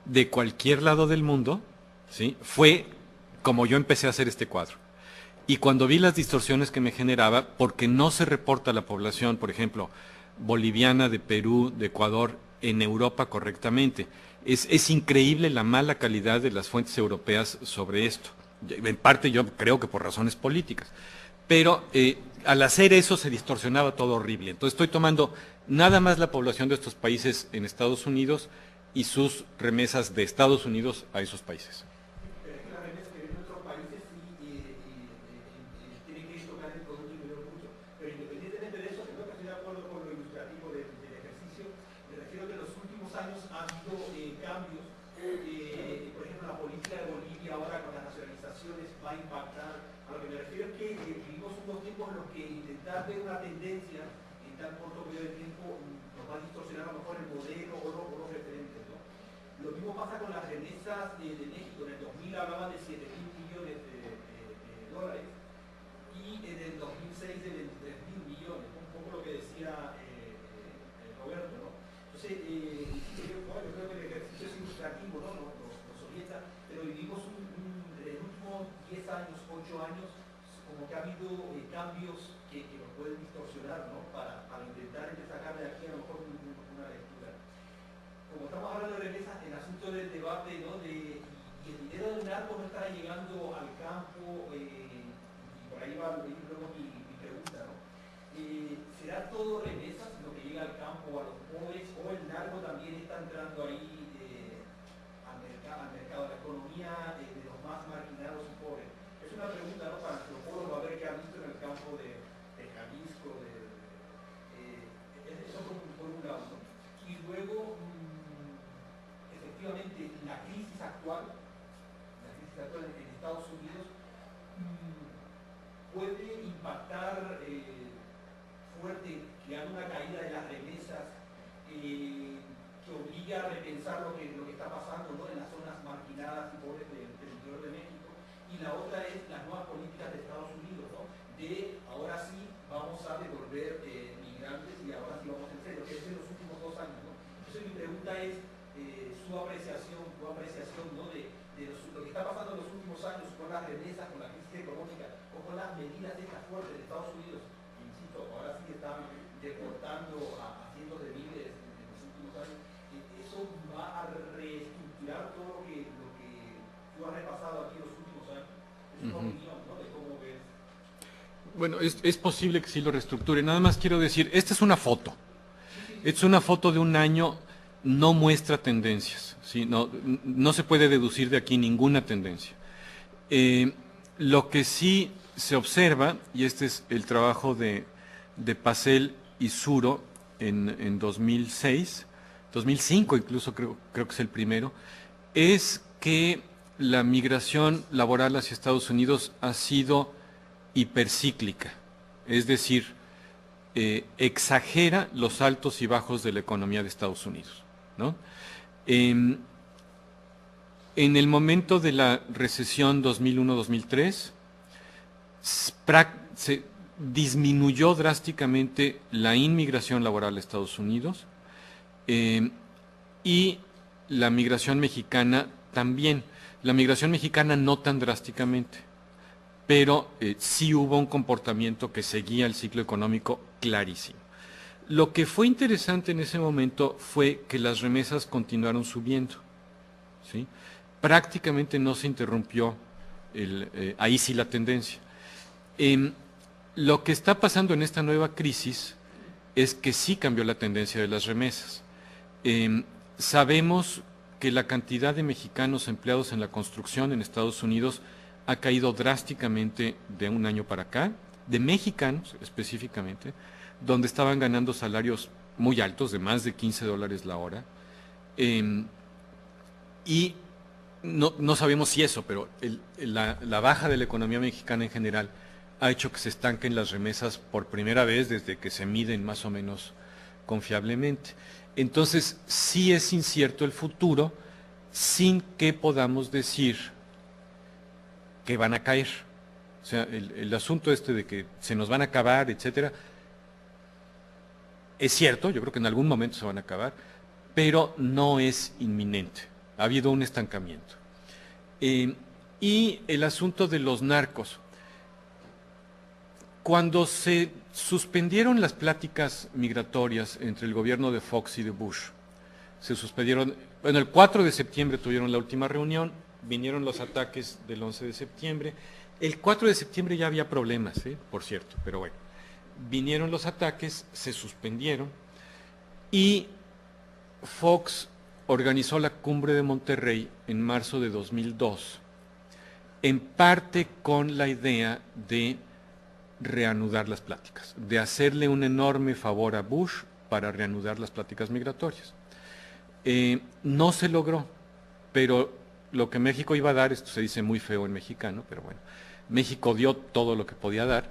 de cualquier lado del mundo, ¿sí?, fue como yo empecé a hacer este cuadro. Y cuando vi las distorsiones que me generaba, porque no se reporta la población, por ejemplo, boliviana, de Perú, de Ecuador en Europa correctamente. Es increíble la mala calidad de las fuentes europeas sobre esto. En parte yo creo que por razones políticas. Pero al hacer eso se distorsionaba todo horrible. Entonces estoy tomando nada más la población de estos países en Estados Unidos y sus remesas de Estados Unidos a esos países. Pero es que las remesas que vienen de otros países sí tienen que tocar el Producto Interior Bruto. Pero independientemente de eso, creo que estoy de acuerdo con lo ilustrativo del ejercicio. Me refiero que en los últimos años ha habido cambios. Por ejemplo, la política de Bolivia ahora con las nacionalizaciones va a impactar. A lo que me refiero es que vivimos unos tiempos en los que intentar ver una tendencia en tan corto periodo de tiempo nos va a distorsionar a lo mejor el modelo o los referentes, ¿no? Lo mismo pasa con las remesas de México. En el 2000 hablaban de 7.000 millones de dólares y en el 2006 de 23.000 millones, un poco lo que decía Roberto, ¿no? Entonces, yo creo que el ejercicio es ilustrativo, ¿no? Nos orienta, pero vivimos en los últimos 10 años, 8 años, como que ha habido cambios que nos pueden distorsionar, ¿no? Para intentar sacar de aquí a lo mejor una lectura. Como estamos hablando de remesas, el asunto del debate, ¿no? Y el dinero del narco no está llegando al campo, y por ahí va luego mi pregunta, ¿no? ¿Será todo remesas lo que llega al campo, a los pobres, o el narco también está entrando ahí al mercado, a la economía de los más marginados y pobres? Es una pregunta, ¿no? Para antropólogos, a ver qué ha visto en el campo de Jalisco, eso por un lado, ¿no? Y luego, efectivamente, la crisis actual en Estados Unidos puede impactar fuerte, crear una caída de las remesas que obliga a repensar lo que está pasando, ¿no? En las zonas marginadas y pobres del interior de México. Y la otra es las nuevas políticas de Estados Unidos, ¿no? De ahora sí vamos a devolver migrantes y ahora sí vamos en serio, que es en los últimos 2 años, ¿no? Entonces mi pregunta es su apreciación, ¿no? de lo que está pasando en los últimos años con las remesas, con la crisis económica, o con las medidas estas fuertes de Estados Unidos, que insisto, ahora sí están deportando a cientos de miles en los últimos años. Eso va a reestructurar todo lo que tú has repasado aquí en los últimos años. Es una opinión, ¿no? De cómo ves. Bueno, es posible que sí lo reestructure. Nada más quiero decir, esta es una foto. Es una foto de un año, no muestra tendencias, ¿sí? No se puede deducir de aquí ninguna tendencia. Lo que sí se observa, y este es el trabajo de Pacel y Suro en 2006, 2005 incluso creo que es el primero, es que la migración laboral hacia Estados Unidos ha sido hipercíclica, es decir, exagera los altos y bajos de la economía de Estados Unidos, ¿no? En el momento de la recesión 2001-2003, se disminuyó drásticamente la inmigración laboral a Estados Unidos y la migración mexicana también. La migración mexicana no tan drásticamente, pero sí hubo un comportamiento que seguía el ciclo económico clarísimo. Lo que fue interesante en ese momento fue que las remesas continuaron subiendo, ¿sí? Prácticamente no se interrumpió ahí sí la tendencia. Lo que está pasando en esta nueva crisis es que sí cambió la tendencia de las remesas. Sabemos que la cantidad de mexicanos empleados en la construcción en Estados Unidos ha caído drásticamente de un año para acá, de mexicanos específicamente, donde estaban ganando salarios muy altos, de más de $15 la hora, y no sabemos si eso, pero la baja de la economía mexicana en general ha hecho que se estanquen las remesas por primera vez desde que se miden más o menos confiablemente. Entonces, sí es incierto el futuro, sin que podamos decir que van a caer. O sea, el asunto de que se nos van a acabar, etcétera, es cierto, yo creo que en algún momento se van a acabar, pero no es inminente. Ha habido un estancamiento. Y el asunto de los narcos. Cuando se suspendieron las pláticas migratorias entre el gobierno de Fox y de Bush, se suspendieron, bueno, el 4 de septiembre tuvieron la última reunión, vinieron los ataques del 11 de septiembre, el 4 de septiembre ya había problemas, por cierto, pero bueno, vinieron los ataques, se suspendieron, y Fox organizó la cumbre de Monterrey en marzo de 2002, en parte con la idea de reanudar las pláticas, de hacerle un enorme favor a Bush para reanudar las pláticas migratorias. No se logró, pero lo que México iba a dar, esto se dice muy feo en mexicano, pero bueno, México dio todo lo que podía dar,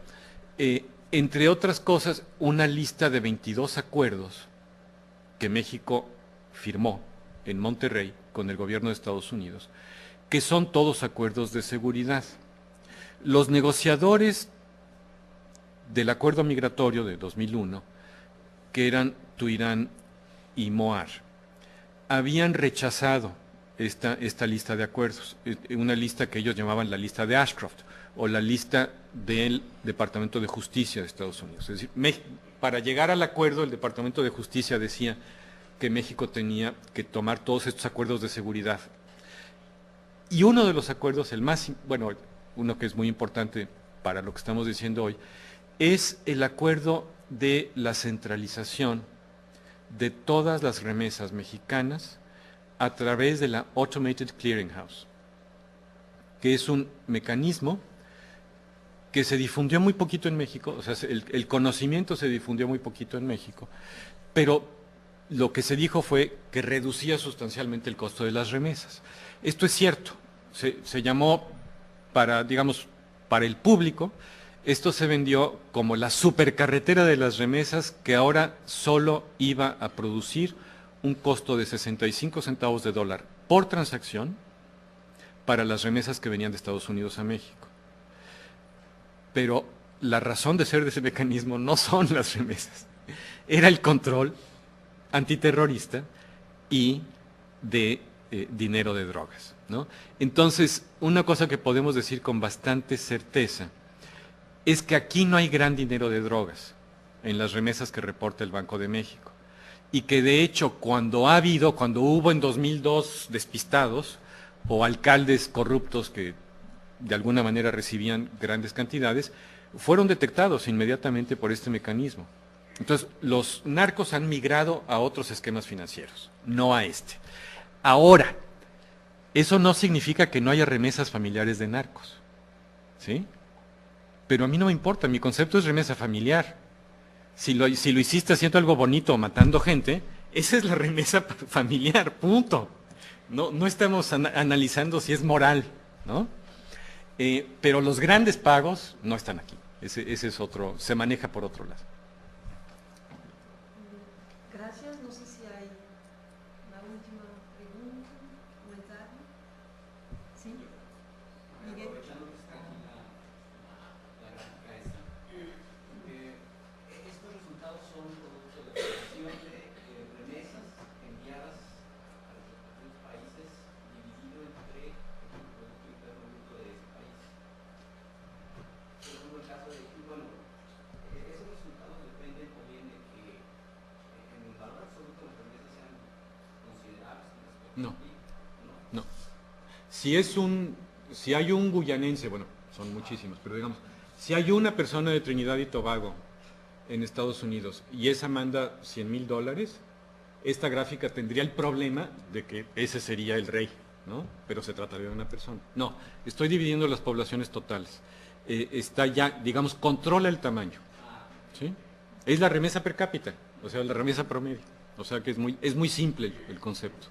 entre otras cosas, una lista de 22 acuerdos que México firmó en Monterrey con el gobierno de Estados Unidos, que son todos acuerdos de seguridad. Los negociadores del acuerdo migratorio de 2001, que eran Tuirán y Moar, habían rechazado esta lista de acuerdos, una lista que ellos llamaban la lista de Ashcroft, o la lista del Departamento de Justicia de Estados Unidos. Es decir, para llegar al acuerdo, el Departamento de Justicia decía que México tenía que tomar todos estos acuerdos de seguridad. Y uno de los acuerdos, bueno, uno que es muy importante para lo que estamos diciendo hoy, es el acuerdo de la centralización de todas las remesas mexicanas a través de la Automated Clearinghouse, que es un mecanismo que se difundió muy poquito en México, o sea, el conocimiento se difundió muy poquito en México, pero lo que se dijo fue que reducía sustancialmente el costo de las remesas. Esto es cierto, se llamó digamos, para el público, esto se vendió como la supercarretera de las remesas que ahora solo iba a producir un costo de 65 centavos de dólar por transacción para las remesas que venían de Estados Unidos a México. Pero la razón de ser de ese mecanismo no son las remesas, era el control antiterrorista y de dinero de drogas, ¿no? Entonces, una cosa que podemos decir con bastante certeza es que aquí no hay gran dinero de drogas en las remesas que reporta el Banco de México, y que de hecho cuando hubo en 2002 despistados o alcaldes corruptos que de alguna manera recibían grandes cantidades, fueron detectados inmediatamente por este mecanismo. Entonces, los narcos han migrado a otros esquemas financieros, no a este. Ahora, eso no significa que no haya remesas familiares de narcos, ¿sí? Pero a mí no me importa, mi concepto es remesa familiar. Si lo hiciste haciendo algo bonito o matando gente, esa es la remesa familiar, punto. No estamos analizando si es moral, ¿no? Pero los grandes pagos no están aquí. Ese es otro, se maneja por otro lado. Gracias. No sé si hay una última pregunta, comentario. ¿Sí? Miguel. Aprovechando que está aquí la gráfica esta, estos resultados son producto de la relación de remesas enviadas a los respectivos países dividido entre el Producto Interno Bruto de ese país. Por ejemplo, el caso de, bueno, esos resultados dependen también de que en el valor absoluto las remesas sean considerables con respecto No. al PIB. No. Si hay un guyanense, bueno, son muchísimos, pero digamos, si hay una persona de Trinidad y Tobago en Estados Unidos y esa manda $100,000, esta gráfica tendría el problema de que ese sería el rey, ¿no? Pero se trataría de una persona. No, estoy dividiendo las poblaciones totales. Está ya, digamos, controla el tamaño, ¿sí? Es la remesa per cápita, o sea, la remesa promedio. O sea que es muy simple el concepto.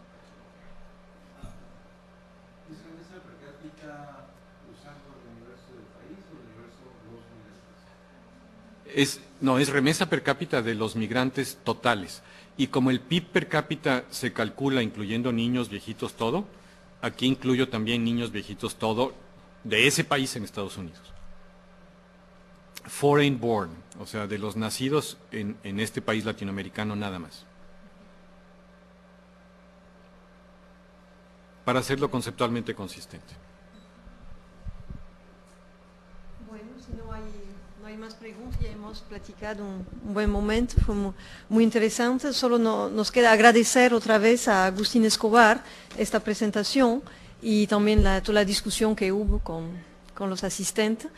¿Es remesa per cápita usando el universo del país o el universo de los migrantes? No, es remesa per cápita de los migrantes totales. Y como el PIB per cápita se calcula incluyendo niños, viejitos, todo, aquí incluyo también niños, viejitos, todo, de ese país en Estados Unidos. Foreign born, o sea, de los nacidos en este país latinoamericano nada más. Para hacerlo conceptualmente consistente. Bueno, si no hay hay más preguntas, ya hemos platicado un buen momento, fue muy interesante. Solo nos queda agradecer otra vez a Agustín Escobar esta presentación y también toda la discusión que hubo con los asistentes.